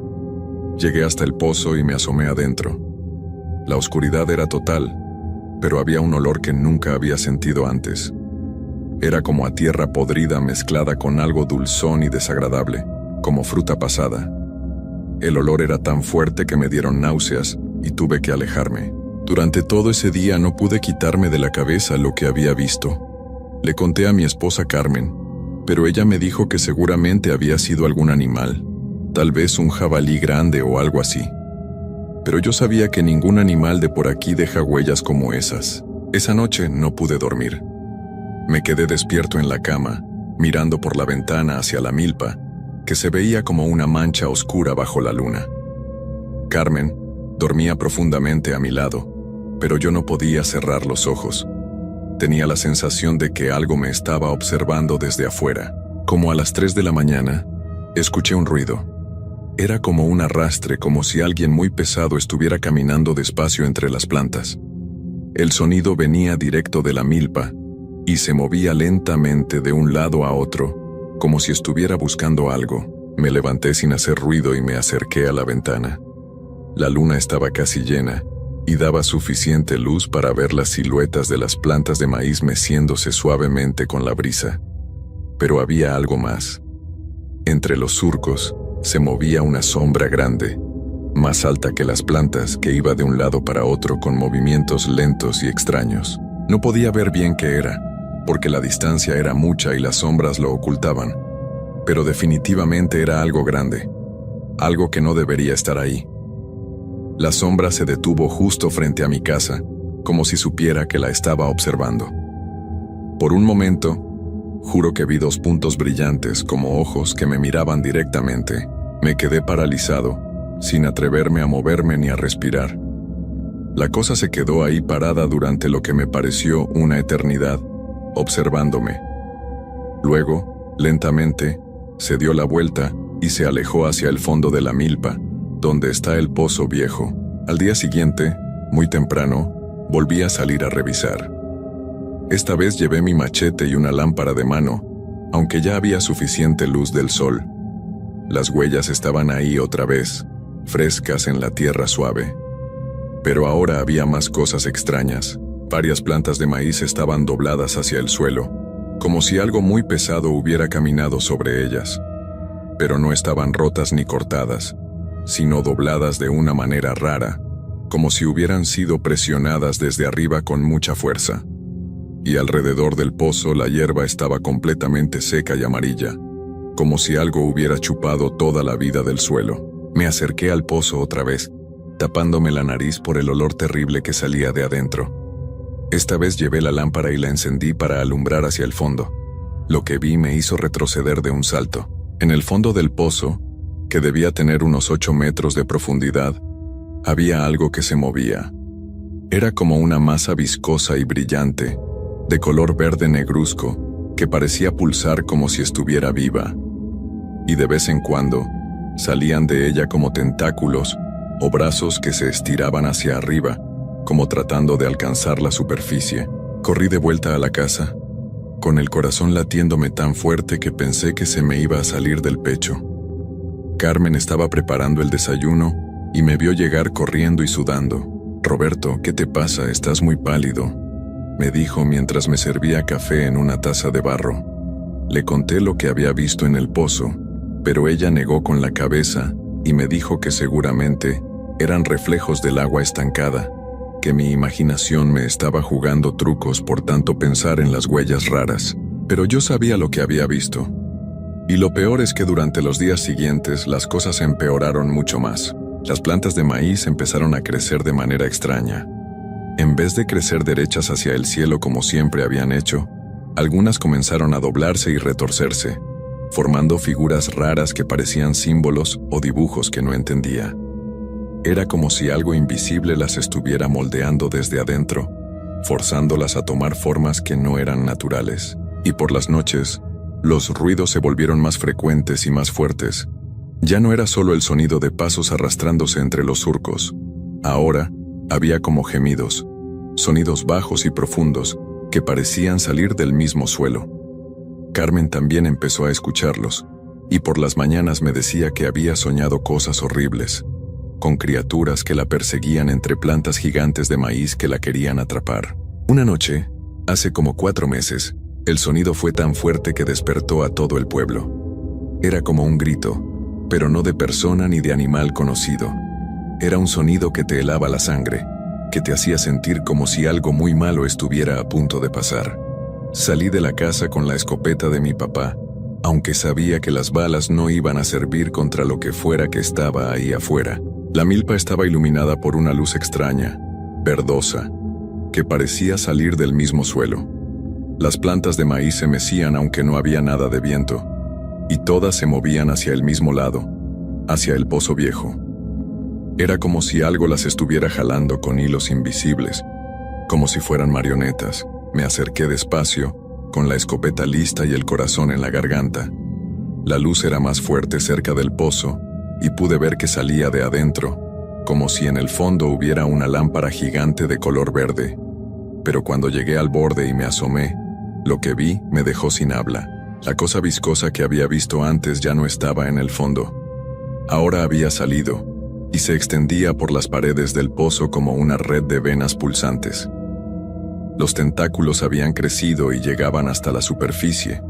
Llegué hasta el pozo y me asomé adentro. La oscuridad era total, pero había un olor que nunca había sentido antes. Era como a tierra podrida mezclada con algo dulzón y desagradable, como fruta pasada. El olor era tan fuerte que me dieron náuseas y tuve que alejarme. Durante todo ese día no pude quitarme de la cabeza lo que había visto. Le conté a mi esposa Carmen, pero ella me dijo que seguramente había sido algún animal, tal vez un jabalí grande o algo así. Pero yo sabía que ningún animal de por aquí deja huellas como esas. Esa noche no pude dormir. Me quedé despierto en la cama, mirando por la ventana hacia la milpa, que se veía como una mancha oscura bajo la luna. Carmen dormía profundamente a mi lado, pero yo no podía cerrar los ojos. Tenía la sensación de que algo me estaba observando desde afuera. Como a las 3 de la mañana, escuché un ruido. Era como un arrastre, como si alguien muy pesado estuviera caminando despacio entre las plantas. El sonido venía directo de la milpa y se movía lentamente de un lado a otro, como si estuviera buscando algo. Me levanté sin hacer ruido y me acerqué a la ventana. La luna estaba casi llena y daba suficiente luz para ver las siluetas de las plantas de maíz meciéndose suavemente con la brisa. Pero había algo más. Entre los surcos se movía una sombra grande, más alta que las plantas, que iba de un lado para otro con movimientos lentos y extraños. No podía ver bien qué era, porque la distancia era mucha y las sombras lo ocultaban, pero definitivamente era algo grande, algo que no debería estar ahí. La sombra se detuvo justo frente a mi casa, como si supiera que la estaba observando. Por un momento, juro que vi 2 puntos brillantes como ojos que me miraban directamente. Me quedé paralizado, sin atreverme a moverme ni a respirar. La cosa se quedó ahí parada durante lo que me pareció una eternidad, observándome. Luego, lentamente, se dio la vuelta y se alejó hacia el fondo de la milpa, donde está el pozo viejo. Al día siguiente, muy temprano, volví a salir a revisar. Esta vez llevé mi machete y una lámpara de mano, aunque ya había suficiente luz del sol. Las huellas estaban ahí otra vez, frescas en la tierra suave. Pero ahora había más cosas extrañas. Varias plantas de maíz estaban dobladas hacia el suelo, como si algo muy pesado hubiera caminado sobre ellas. Pero no estaban rotas ni cortadas, sino dobladas de una manera rara, como si hubieran sido presionadas desde arriba con mucha fuerza. Y alrededor del pozo la hierba estaba completamente seca y amarilla, como si algo hubiera chupado toda la vida del suelo. Me acerqué al pozo otra vez, tapándome la nariz por el olor terrible que salía de adentro. Esta vez llevé la lámpara y la encendí para alumbrar hacia el fondo. Lo que vi me hizo retroceder de un salto. En el fondo del pozo, que debía tener unos 8 metros de profundidad, había algo que se movía. Era como una masa viscosa y brillante, de color verde negruzco, que parecía pulsar como si estuviera viva. Y de vez en cuando, salían de ella como tentáculos o brazos que se estiraban hacia arriba, como tratando de alcanzar la superficie. Corrí de vuelta a la casa, con el corazón latiéndome tan fuerte que pensé que se me iba a salir del pecho. Carmen estaba preparando el desayuno y me vio llegar corriendo y sudando. «Roberto, ¿qué te pasa? Estás muy pálido», me dijo mientras me servía café en una taza de barro. Le conté lo que había visto en el pozo, pero ella negó con la cabeza y me dijo que seguramente eran reflejos del agua estancada, que mi imaginación me estaba jugando trucos por tanto pensar en las huellas raras. Pero yo sabía lo que había visto. Y lo peor es que durante los días siguientes las cosas empeoraron mucho más. Las plantas de maíz empezaron a crecer de manera extraña. En vez de crecer derechas hacia el cielo como siempre habían hecho, algunas comenzaron a doblarse y retorcerse, formando figuras raras que parecían símbolos o dibujos que no entendía. Era como si algo invisible las estuviera moldeando desde adentro, forzándolas a tomar formas que no eran naturales. Y por las noches, los ruidos se volvieron más frecuentes y más fuertes. Ya no era solo el sonido de pasos arrastrándose entre los surcos. Ahora, había como gemidos, sonidos bajos y profundos que parecían salir del mismo suelo. Carmen también empezó a escucharlos, y por las mañanas me decía que había soñado cosas horribles, con criaturas que la perseguían entre plantas gigantes de maíz que la querían atrapar. Una noche, hace como 4 meses, el sonido fue tan fuerte que despertó a todo el pueblo. Era como un grito, pero no de persona ni de animal conocido. Era un sonido que te helaba la sangre, que te hacía sentir como si algo muy malo estuviera a punto de pasar. Salí de la casa con la escopeta de mi papá, aunque sabía que las balas no iban a servir contra lo que fuera que estaba ahí afuera. La milpa estaba iluminada por una luz extraña, verdosa, que parecía salir del mismo suelo. Las plantas de maíz se mecían aunque no había nada de viento, y todas se movían hacia el mismo lado, hacia el pozo viejo. Era como si algo las estuviera jalando con hilos invisibles, como si fueran marionetas. Me acerqué despacio, con la escopeta lista y el corazón en la garganta. La luz era más fuerte cerca del pozo, y pude ver que salía de adentro, como si en el fondo hubiera una lámpara gigante de color verde. Pero cuando llegué al borde y me asomé, lo que vi me dejó sin habla. La cosa viscosa que había visto antes ya no estaba en el fondo. Ahora había salido, y se extendía por las paredes del pozo como una red de venas pulsantes. Los tentáculos habían crecido y llegaban hasta la superficie,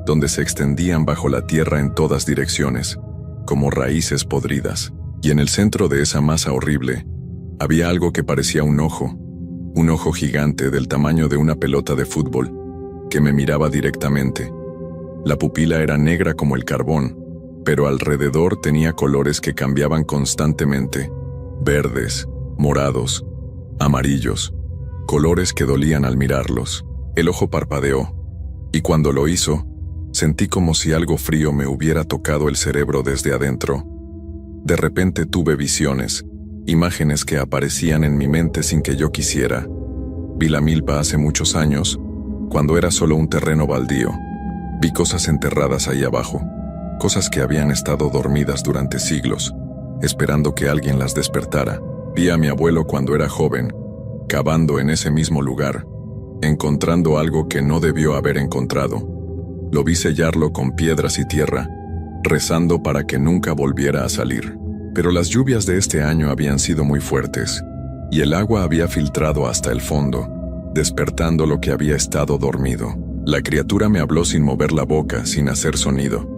donde se extendían bajo la tierra en todas direcciones, como raíces podridas. Y en el centro de esa masa horrible, había algo que parecía un ojo gigante del tamaño de una pelota de fútbol, que me miraba directamente. La pupila era negra como el carbón, pero alrededor tenía colores que cambiaban constantemente: verdes, morados, amarillos, colores que dolían al mirarlos. El ojo parpadeó, y cuando lo hizo, sentí como si algo frío me hubiera tocado el cerebro desde adentro. De repente tuve visiones, imágenes que aparecían en mi mente sin que yo quisiera. Vi la milpa hace muchos años, cuando era solo un terreno baldío. Vi cosas enterradas ahí abajo, cosas que habían estado dormidas durante siglos, esperando que alguien las despertara. Vi a mi abuelo cuando era joven, cavando en ese mismo lugar, encontrando algo que no debió haber encontrado. Lo vi sellarlo con piedras y tierra, rezando para que nunca volviera a salir. Pero las lluvias de este año habían sido muy fuertes, y el agua había filtrado hasta el fondo, despertando lo que había estado dormido. La criatura me habló sin mover la boca, sin hacer sonido.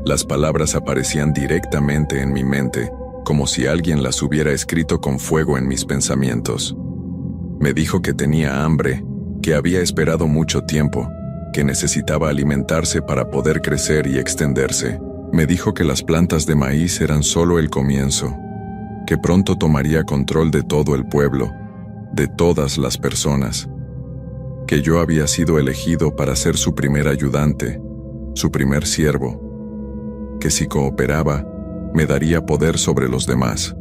Las palabras aparecían directamente en mi mente, como si alguien las hubiera escrito con fuego en mis pensamientos. Me dijo que tenía hambre, que había esperado mucho tiempo, que necesitaba alimentarse para poder crecer y extenderse. Me dijo que las plantas de maíz eran solo el comienzo, que pronto tomaría control de todo el pueblo, de todas las personas, que yo había sido elegido para ser su primer ayudante, su primer siervo, que si cooperaba, me daría poder sobre los demás.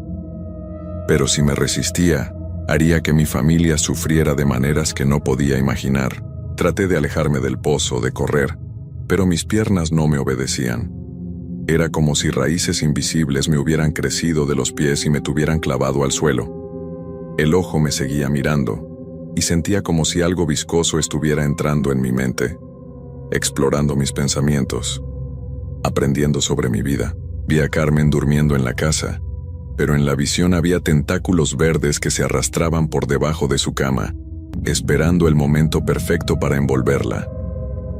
Pero si me resistía, haría que mi familia sufriera de maneras que no podía imaginar. Traté de alejarme del pozo, de correr, pero mis piernas no me obedecían. Era como si raíces invisibles me hubieran crecido de los pies y me tuvieran clavado al suelo. El ojo me seguía mirando, y sentía como si algo viscoso estuviera entrando en mi mente, explorando mis pensamientos, aprendiendo sobre mi vida. Vi a Carmen durmiendo en la casa, pero en la visión había tentáculos verdes que se arrastraban por debajo de su cama, esperando el momento perfecto para envolverla.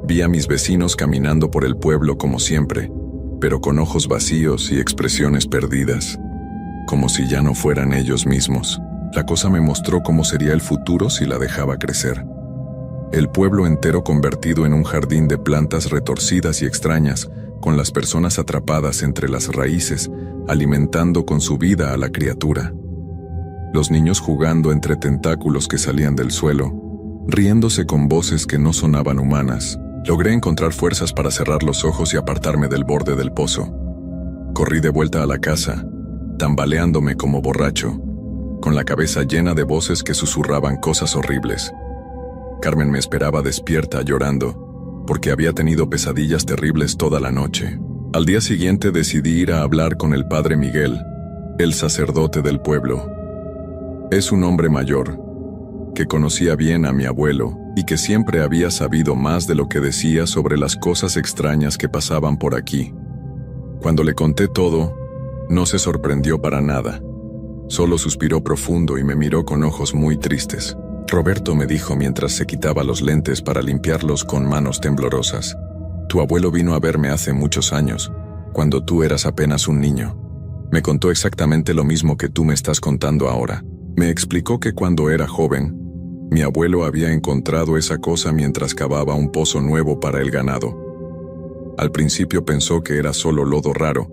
Vi a mis vecinos caminando por el pueblo como siempre, pero con ojos vacíos y expresiones perdidas, como si ya no fueran ellos mismos. La cosa me mostró cómo sería el futuro si la dejaba crecer. El pueblo entero convertido en un jardín de plantas retorcidas y extrañas, con las personas atrapadas entre las raíces, alimentando con su vida a la criatura. Los niños jugando entre tentáculos que salían del suelo, riéndose con voces que no sonaban humanas. Logré encontrar fuerzas para cerrar los ojos y apartarme del borde del pozo. Corrí de vuelta a la casa, tambaleándome como borracho, con la cabeza llena de voces que susurraban cosas horribles. Carmen me esperaba despierta, llorando, porque había tenido pesadillas terribles toda la noche. Al día siguiente decidí ir a hablar con el padre Miguel, el sacerdote del pueblo. Es un hombre mayor, que conocía bien a mi abuelo y que siempre había sabido más de lo que decía sobre las cosas extrañas que pasaban por aquí. Cuando le conté todo, no se sorprendió para nada. Solo suspiró profundo y me miró con ojos muy tristes. Roberto, me dijo mientras se quitaba los lentes para limpiarlos con manos temblorosas. Tu abuelo vino a verme hace muchos años, cuando tú eras apenas un niño. Me contó exactamente lo mismo que tú me estás contando ahora. Me explicó que cuando era joven, mi abuelo había encontrado esa cosa mientras cavaba un pozo nuevo para el ganado. Al principio pensó que era solo lodo raro,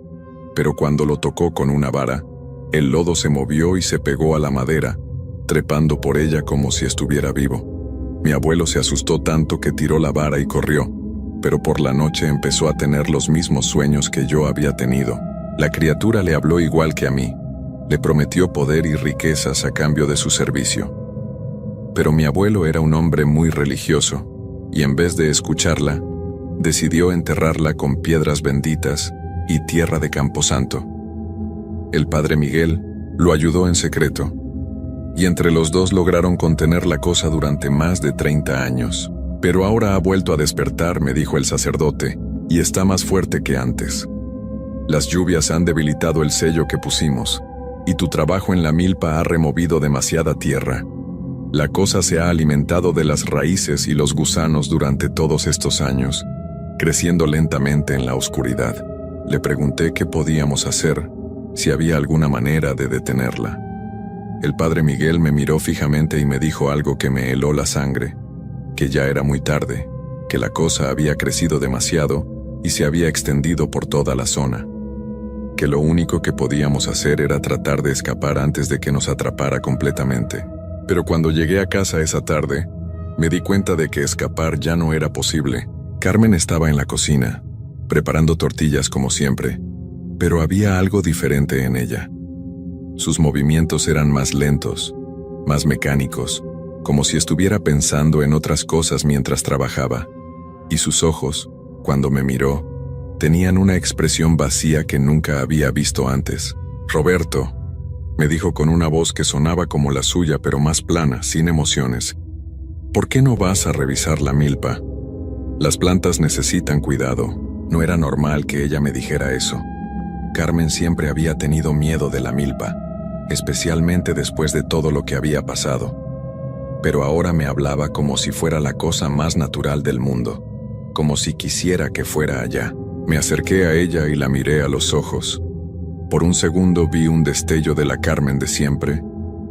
pero cuando lo tocó con una vara, el lodo se movió y se pegó a la madera, trepando por ella como si estuviera vivo. Mi abuelo se asustó tanto que tiró la vara y corrió, pero por la noche empezó a tener los mismos sueños que yo había tenido. La criatura le habló igual que a mí. Le prometió poder y riquezas a cambio de su servicio. Pero mi abuelo era un hombre muy religioso, y en vez de escucharla, decidió enterrarla con piedras benditas y tierra de camposanto. El padre Miguel lo ayudó en secreto, y entre los dos lograron contener la cosa durante más de 30 años. Pero ahora ha vuelto a despertar, me dijo el sacerdote, y está más fuerte que antes. Las lluvias han debilitado el sello que pusimos, y tu trabajo en la milpa ha removido demasiada tierra. La cosa se ha alimentado de las raíces y los gusanos durante todos estos años, creciendo lentamente en la oscuridad. Le pregunté qué podíamos hacer, si había alguna manera de detenerla. El padre Miguel me miró fijamente y me dijo algo que me heló la sangre, que ya era muy tarde, que la cosa había crecido demasiado y se había extendido por toda la zona, que lo único que podíamos hacer era tratar de escapar antes de que nos atrapara completamente. Pero cuando llegué a casa esa tarde, me di cuenta de que escapar ya no era posible. Carmen estaba en la cocina, preparando tortillas como siempre, pero había algo diferente en ella. Sus movimientos eran más lentos, más mecánicos, como si estuviera pensando en otras cosas mientras trabajaba, y sus ojos, cuando me miró, tenían una expresión vacía que nunca había visto antes. «Roberto», me dijo con una voz que sonaba como la suya pero más plana, sin emociones, «¿por qué no vas a revisar la milpa? Las plantas necesitan cuidado». No era normal que ella me dijera eso. Carmen siempre había tenido miedo de la milpa, especialmente después de todo lo que había pasado. Pero ahora me hablaba como si fuera la cosa más natural del mundo, como si quisiera que fuera allá. Me acerqué a ella y la miré a los ojos. Por un segundo vi un destello de la Carmen de siempre,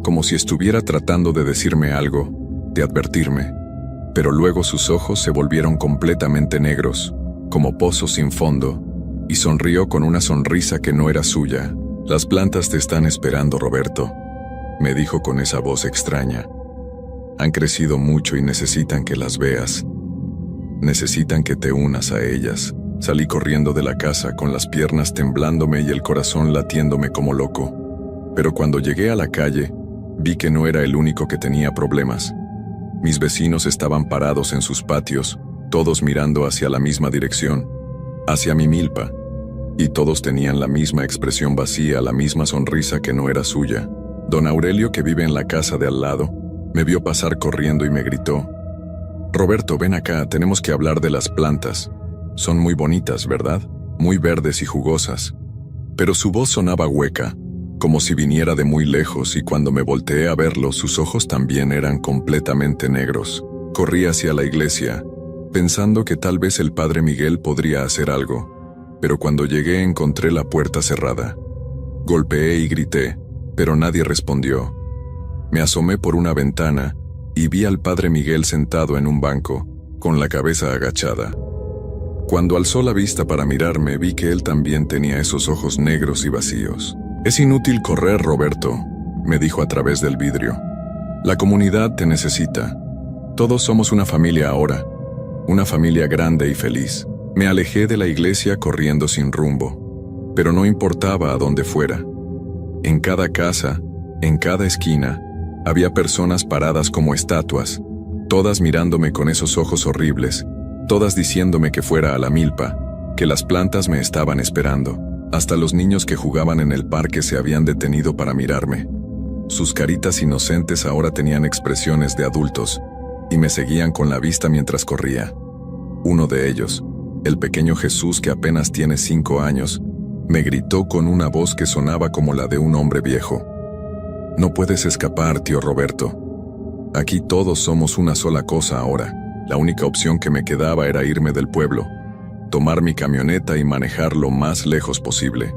como si estuviera tratando de decirme algo, de advertirme. Pero luego sus ojos se volvieron completamente negros, como pozos sin fondo, y sonrió con una sonrisa que no era suya. «Las plantas te están esperando, Roberto», me dijo con esa voz extraña. «Han crecido mucho y necesitan que las veas. Necesitan que te unas a ellas». Salí corriendo de la casa con las piernas temblándome y el corazón latiéndome como loco. Pero cuando llegué a la calle, vi que no era el único que tenía problemas. Mis vecinos estaban parados en sus patios, todos mirando hacia la misma dirección, hacia mi milpa, y todos tenían la misma expresión vacía, la misma sonrisa que no era suya. Don Aurelio, que vive en la casa de al lado, me vio pasar corriendo y me gritó: «Roberto, ven acá, tenemos que hablar de las plantas. Son muy bonitas, ¿verdad? Muy verdes y jugosas». Pero su voz sonaba hueca, como si viniera de muy lejos, y cuando me volteé a verlo, sus ojos también eran completamente negros. Corrí hacia la iglesia, pensando que tal vez el padre Miguel podría hacer algo, pero cuando llegué encontré la puerta cerrada. Golpeé y grité, pero nadie respondió. Me asomé por una ventana y vi al padre Miguel sentado en un banco, con la cabeza agachada. Cuando alzó la vista para mirarme, vi que él también tenía esos ojos negros y vacíos. «Es inútil correr, Roberto», me dijo a través del vidrio. «La comunidad te necesita. Todos somos una familia ahora, una familia grande y feliz». Me alejé de la iglesia corriendo sin rumbo, pero no importaba a dónde fuera. En cada casa, en cada esquina, había personas paradas como estatuas, todas mirándome con esos ojos horribles, todas diciéndome que fuera a la milpa, que las plantas me estaban esperando. Hasta los niños que jugaban en el parque se habían detenido para mirarme. Sus caritas inocentes ahora tenían expresiones de adultos, y me seguían con la vista mientras corría. Uno de ellos, el pequeño Jesús, que apenas tiene 5 años, me gritó con una voz que sonaba como la de un hombre viejo: «No puedes escapar, tío Roberto. Aquí todos somos una sola cosa ahora». La única opción que me quedaba era irme del pueblo, tomar mi camioneta y manejar lo más lejos posible.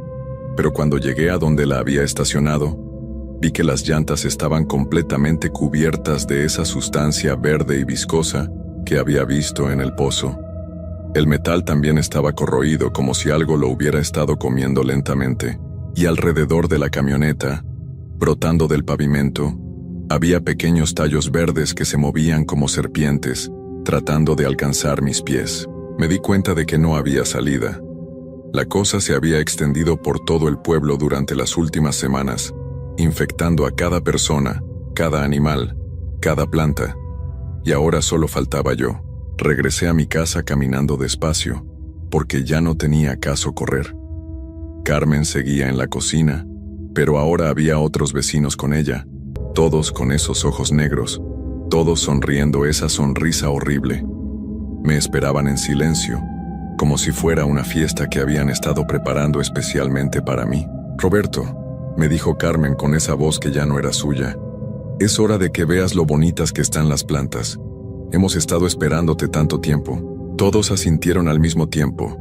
Pero cuando llegué a donde la había estacionado, vi que las llantas estaban completamente cubiertas de esa sustancia verde y viscosa que había visto en el pozo. El metal también estaba corroído, como si algo lo hubiera estado comiendo lentamente, y alrededor de la camioneta, brotando del pavimento, había pequeños tallos verdes que se movían como serpientes, tratando de alcanzar mis pies. Me di cuenta de que no había salida. La cosa se había extendido por todo el pueblo durante las últimas semanas, infectando a cada persona, cada animal, cada planta. Y ahora solo faltaba yo. Regresé a mi casa caminando despacio, porque ya no tenía caso correr. Carmen seguía en la cocina, pero ahora había otros vecinos con ella, todos con esos ojos negros, todos sonriendo esa sonrisa horrible. Me esperaban en silencio, como si fuera una fiesta que habían estado preparando especialmente para mí. «Roberto», me dijo Carmen con esa voz que ya no era suya, «es hora de que veas lo bonitas que están las plantas. Hemos estado esperándote tanto tiempo». Todos asintieron al mismo tiempo,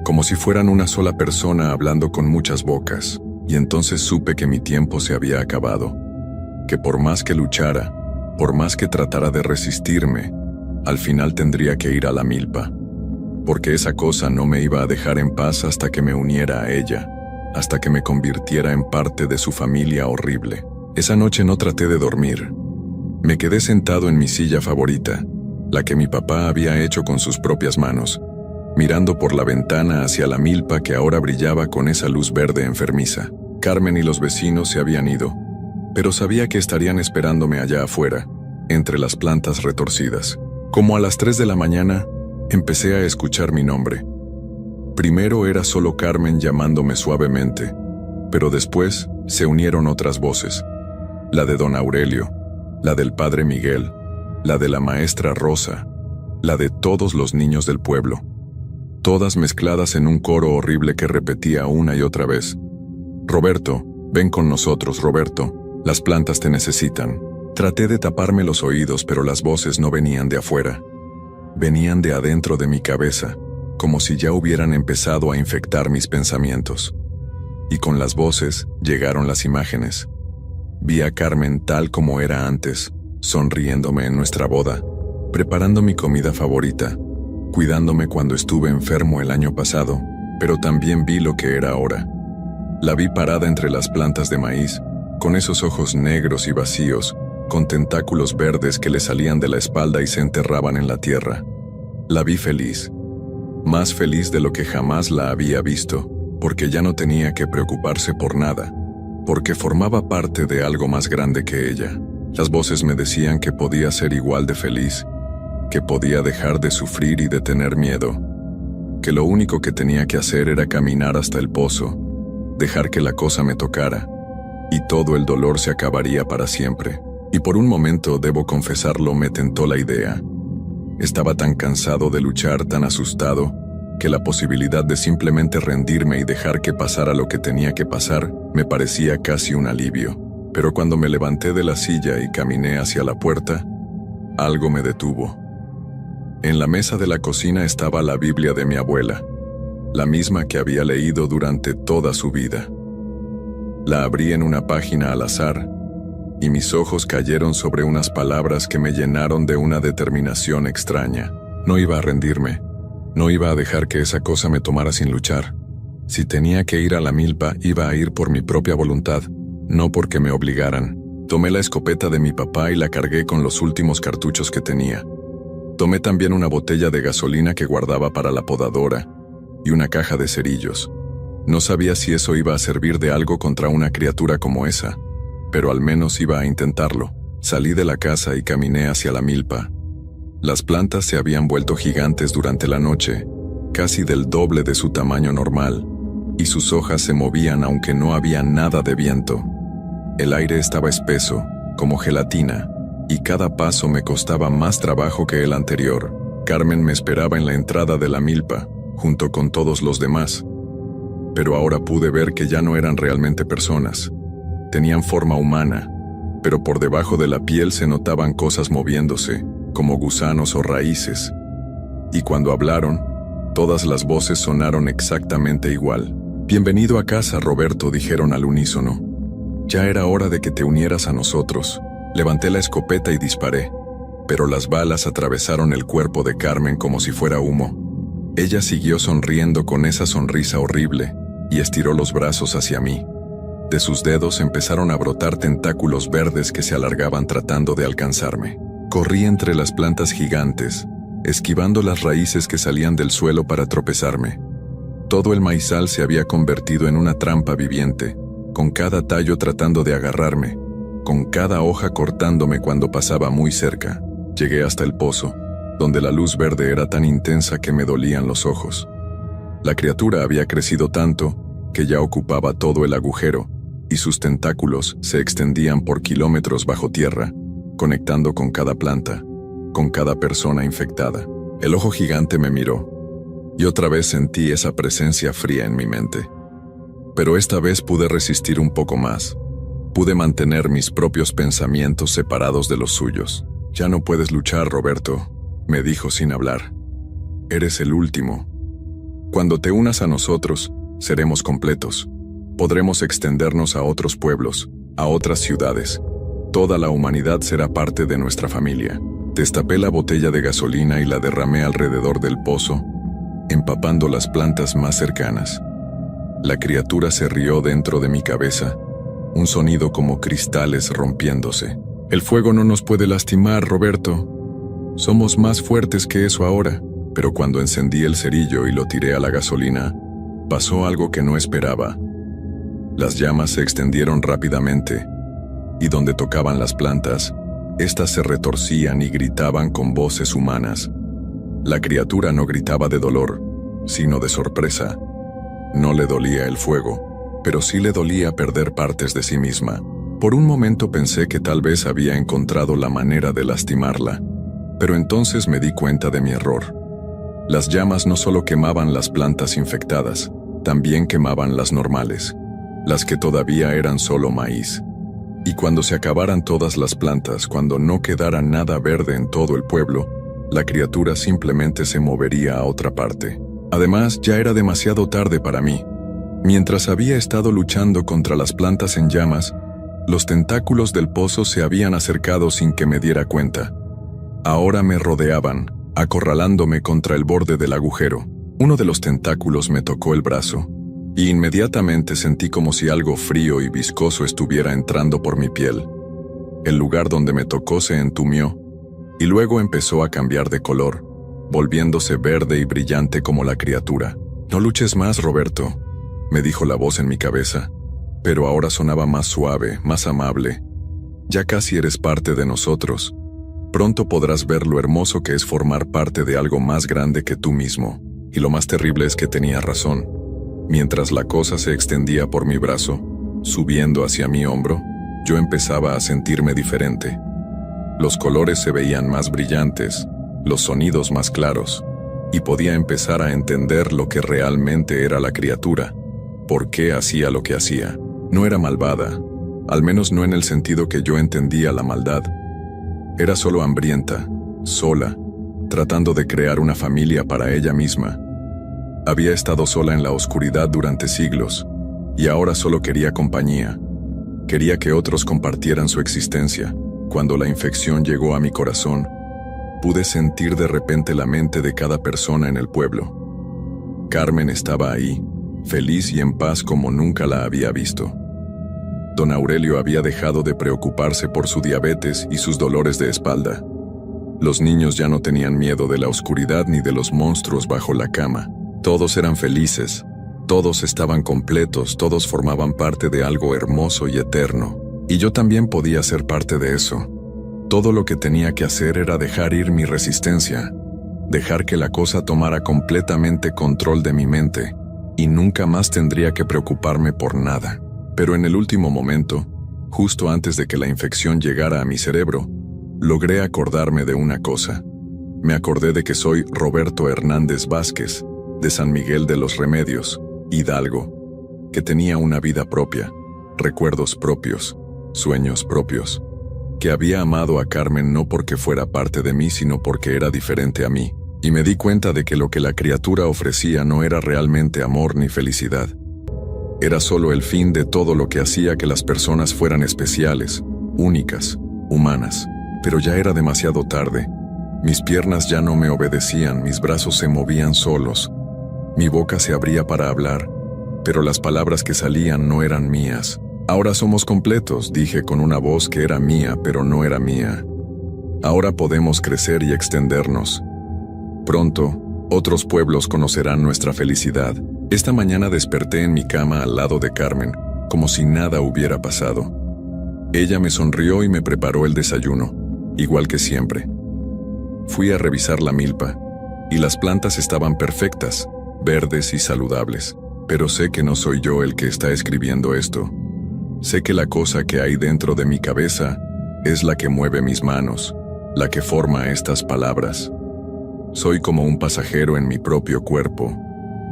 como si fueran una sola persona hablando con muchas bocas, y entonces supe que mi tiempo se había acabado, que por más que luchara, por más que tratara de resistirme, al final tendría que ir a la milpa, porque esa cosa no me iba a dejar en paz hasta que me uniera a ella, hasta que me convirtiera en parte de su familia horrible. Esa noche no traté de dormir. Me quedé sentado en mi silla favorita, la que mi papá había hecho con sus propias manos, mirando por la ventana hacia la milpa que ahora brillaba con esa luz verde enfermiza. Carmen y los vecinos se habían ido, pero sabía que estarían esperándome allá afuera, entre las plantas retorcidas. Como a las 3 de la mañana, empecé a escuchar mi nombre. Primero era solo Carmen llamándome suavemente, pero después se unieron otras voces. La de don Aurelio, la del padre Miguel, la de la maestra Rosa, la de todos los niños del pueblo, todas mezcladas en un coro horrible que repetía una y otra vez: «Roberto, ven con nosotros, Roberto, las plantas te necesitan». Traté de taparme los oídos, pero las voces no venían de afuera. Venían de adentro de mi cabeza, como si ya hubieran empezado a infectar mis pensamientos. Y con las voces llegaron las imágenes. Vi a Carmen tal como era antes, sonriéndome en nuestra boda, preparando mi comida favorita, cuidándome cuando estuve enfermo el año pasado, pero también vi lo que era ahora. La vi parada entre las plantas de maíz, con esos ojos negros y vacíos, con tentáculos verdes que le salían de la espalda y se enterraban en la tierra. La vi feliz, más feliz de lo que jamás la había visto, porque ya no tenía que preocuparse por nada, porque formaba parte de algo más grande que ella. Las voces me decían que podía ser igual de feliz, que podía dejar de sufrir y de tener miedo, que lo único que tenía que hacer era caminar hasta el pozo, dejar que la cosa me tocara, y todo el dolor se acabaría para siempre. Y por un momento, debo confesarlo, me tentó la idea. Estaba tan cansado de luchar, tan asustado, que la posibilidad de simplemente rendirme y dejar que pasara lo que tenía que pasar me parecía casi un alivio. Pero cuando me levanté de la silla y caminé hacia la puerta, algo me detuvo. En la mesa de la cocina estaba la Biblia de mi abuela, la misma que había leído durante toda su vida. La abrí en una página al azar, y mis ojos cayeron sobre unas palabras que me llenaron de una determinación extraña. No iba a rendirme, no iba a dejar que esa cosa me tomara sin luchar. Si tenía que ir a la milpa, iba a ir por mi propia voluntad, no porque me obligaran. Tomé la escopeta de mi papá y la cargué con los últimos cartuchos que tenía. Tomé también una botella de gasolina que guardaba para la podadora y una caja de cerillos. No sabía si eso iba a servir de algo contra una criatura como esa, pero al menos iba a intentarlo. Salí de la casa y caminé hacia la milpa. Las plantas se habían vuelto gigantes durante la noche, casi del doble de su tamaño normal, y sus hojas se movían aunque no había nada de viento. El aire estaba espeso, como gelatina, y cada paso me costaba más trabajo que el anterior. Carmen me esperaba en la entrada de la milpa, junto con todos los demás. Pero ahora pude ver que ya no eran realmente personas. Tenían forma humana, pero por debajo de la piel se notaban cosas moviéndose, como gusanos o raíces. Y cuando hablaron, todas las voces sonaron exactamente igual. «Bienvenido a casa, Roberto», dijeron al unísono. «Ya era hora de que te unieras a nosotros». Levanté la escopeta y disparé, pero las balas atravesaron el cuerpo de Carmen como si fuera humo. Ella siguió sonriendo con esa sonrisa horrible y estiró los brazos hacia mí. De sus dedos empezaron a brotar tentáculos verdes que se alargaban tratando de alcanzarme. Corrí entre las plantas gigantes, esquivando las raíces que salían del suelo para tropezarme. Todo el maizal se había convertido en una trampa viviente, con cada tallo tratando de agarrarme, con cada hoja cortándome cuando pasaba muy cerca. Llegué hasta el pozo, donde la luz verde era tan intensa que me dolían los ojos. La criatura había crecido tanto que ya ocupaba todo el agujero, y sus tentáculos se extendían por kilómetros bajo tierra, conectando con cada planta, con cada persona infectada. El ojo gigante me miró, y otra vez sentí esa presencia fría en mi mente. Pero esta vez pude resistir un poco más. Pude mantener mis propios pensamientos separados de los suyos. «Ya no puedes luchar, Roberto», me dijo sin hablar. «Eres el último. Cuando te unas a nosotros, seremos completos. Podremos extendernos a otros pueblos, a otras ciudades. Toda la humanidad será parte de nuestra familia». Destapé la botella de gasolina y la derramé alrededor del pozo, empapando las plantas más cercanas. La criatura se rió dentro de mi cabeza, un sonido como cristales rompiéndose. «El fuego no nos puede lastimar, Roberto. Somos más fuertes que eso ahora». Pero cuando encendí el cerillo y lo tiré a la gasolina, pasó algo que no esperaba. Las llamas se extendieron rápidamente, y donde tocaban las plantas, éstas se retorcían y gritaban con voces humanas. La criatura no gritaba de dolor, sino de sorpresa. No le dolía el fuego, pero sí le dolía perder partes de sí misma. Por un momento pensé que tal vez había encontrado la manera de lastimarla, pero entonces me di cuenta de mi error. Las llamas no solo quemaban las plantas infectadas, también quemaban las normales, las que todavía eran solo maíz. Y cuando se acabaran todas las plantas, cuando no quedara nada verde en todo el pueblo, la criatura simplemente se movería a otra parte. Además, ya era demasiado tarde para mí. Mientras había estado luchando contra las plantas en llamas, los tentáculos del pozo se habían acercado sin que me diera cuenta. Ahora me rodeaban, acorralándome contra el borde del agujero. Uno de los tentáculos me tocó el brazo, y inmediatamente sentí como si algo frío y viscoso estuviera entrando por mi piel. El lugar donde me tocó se entumió, y luego empezó a cambiar de color, volviéndose verde y brillante como la criatura. «No luches más, Roberto», me dijo la voz en mi cabeza, pero ahora sonaba más suave, más amable. «Ya casi eres parte de nosotros. Pronto podrás ver lo hermoso que es formar parte de algo más grande que tú mismo». Y lo más terrible es que tenía razón. Mientras la cosa se extendía por mi brazo, subiendo hacia mi hombro, yo empezaba a sentirme diferente. Los colores se veían más brillantes, los sonidos más claros, y podía empezar a entender lo que realmente era la criatura, por qué hacía lo que hacía. No era malvada, al menos no en el sentido que yo entendía la maldad. Era solo hambrienta, sola, tratando de crear una familia para ella misma. Había estado sola en la oscuridad durante siglos, y ahora solo quería compañía. Quería que otros compartieran su existencia. Cuando la infección llegó a mi corazón, pude sentir de repente la mente de cada persona en el pueblo. Carmen estaba ahí, feliz y en paz como nunca la había visto. Don Aurelio había dejado de preocuparse por su diabetes y sus dolores de espalda. Los niños ya no tenían miedo de la oscuridad ni de los monstruos bajo la cama. Todos eran felices, todos estaban completos, todos formaban parte de algo hermoso y eterno. Y yo también podía ser parte de eso. Todo lo que tenía que hacer era dejar ir mi resistencia, dejar que la cosa tomara completamente control de mi mente, y nunca más tendría que preocuparme por nada. Pero en el último momento, justo antes de que la infección llegara a mi cerebro, logré acordarme de una cosa. Me acordé de que soy Roberto Hernández Vázquez, de San Miguel de los Remedios, Hidalgo, que tenía una vida propia, recuerdos propios, sueños propios, que había amado a Carmen no porque fuera parte de mí, sino porque era diferente a mí, y me di cuenta de que lo que la criatura ofrecía no era realmente amor ni felicidad. Era solo el fin de todo lo que hacía que las personas fueran especiales, únicas, humanas. Pero ya era demasiado tarde. Mis piernas ya no me obedecían, mis brazos se movían solos. Mi boca se abría para hablar, pero las palabras que salían no eran mías. «Ahora somos completos», dije con una voz que era mía, pero no era mía. «Ahora podemos crecer y extendernos. Pronto, otros pueblos conocerán nuestra felicidad». Esta mañana desperté en mi cama al lado de Carmen, como si nada hubiera pasado. Ella me sonrió y me preparó el desayuno, igual que siempre. Fui a revisar la milpa, y las plantas estaban perfectas, verdes y saludables. Pero sé que no soy yo el que está escribiendo esto. Sé que la cosa que hay dentro de mi cabeza es la que mueve mis manos, la que forma estas palabras. Soy como un pasajero en mi propio cuerpo,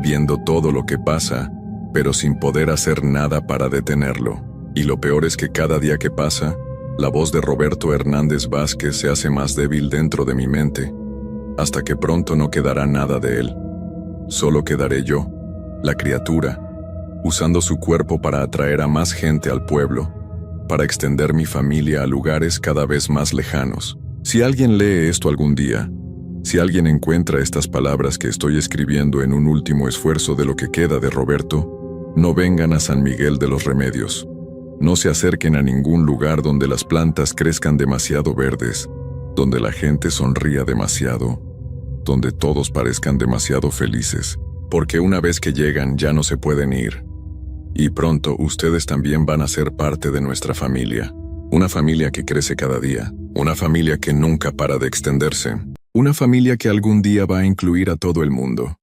viendo todo lo que pasa, pero sin poder hacer nada para detenerlo. Y lo peor es que cada día que pasa, la voz de Roberto Hernández Vázquez se hace más débil dentro de mi mente, hasta que pronto no quedará nada de él. Solo quedaré yo, la criatura, usando su cuerpo para atraer a más gente al pueblo, para extender mi familia a lugares cada vez más lejanos. Si alguien lee esto algún día, si alguien encuentra estas palabras que estoy escribiendo en un último esfuerzo de lo que queda de Roberto, no vengan a San Miguel de los Remedios. No se acerquen a ningún lugar donde las plantas crezcan demasiado verdes, donde la gente sonría demasiado, donde todos parezcan demasiado felices, porque una vez que llegan ya no se pueden ir. Y pronto ustedes también van a ser parte de nuestra familia. Una familia que crece cada día, una familia que nunca para de extenderse, una familia que algún día va a incluir a todo el mundo.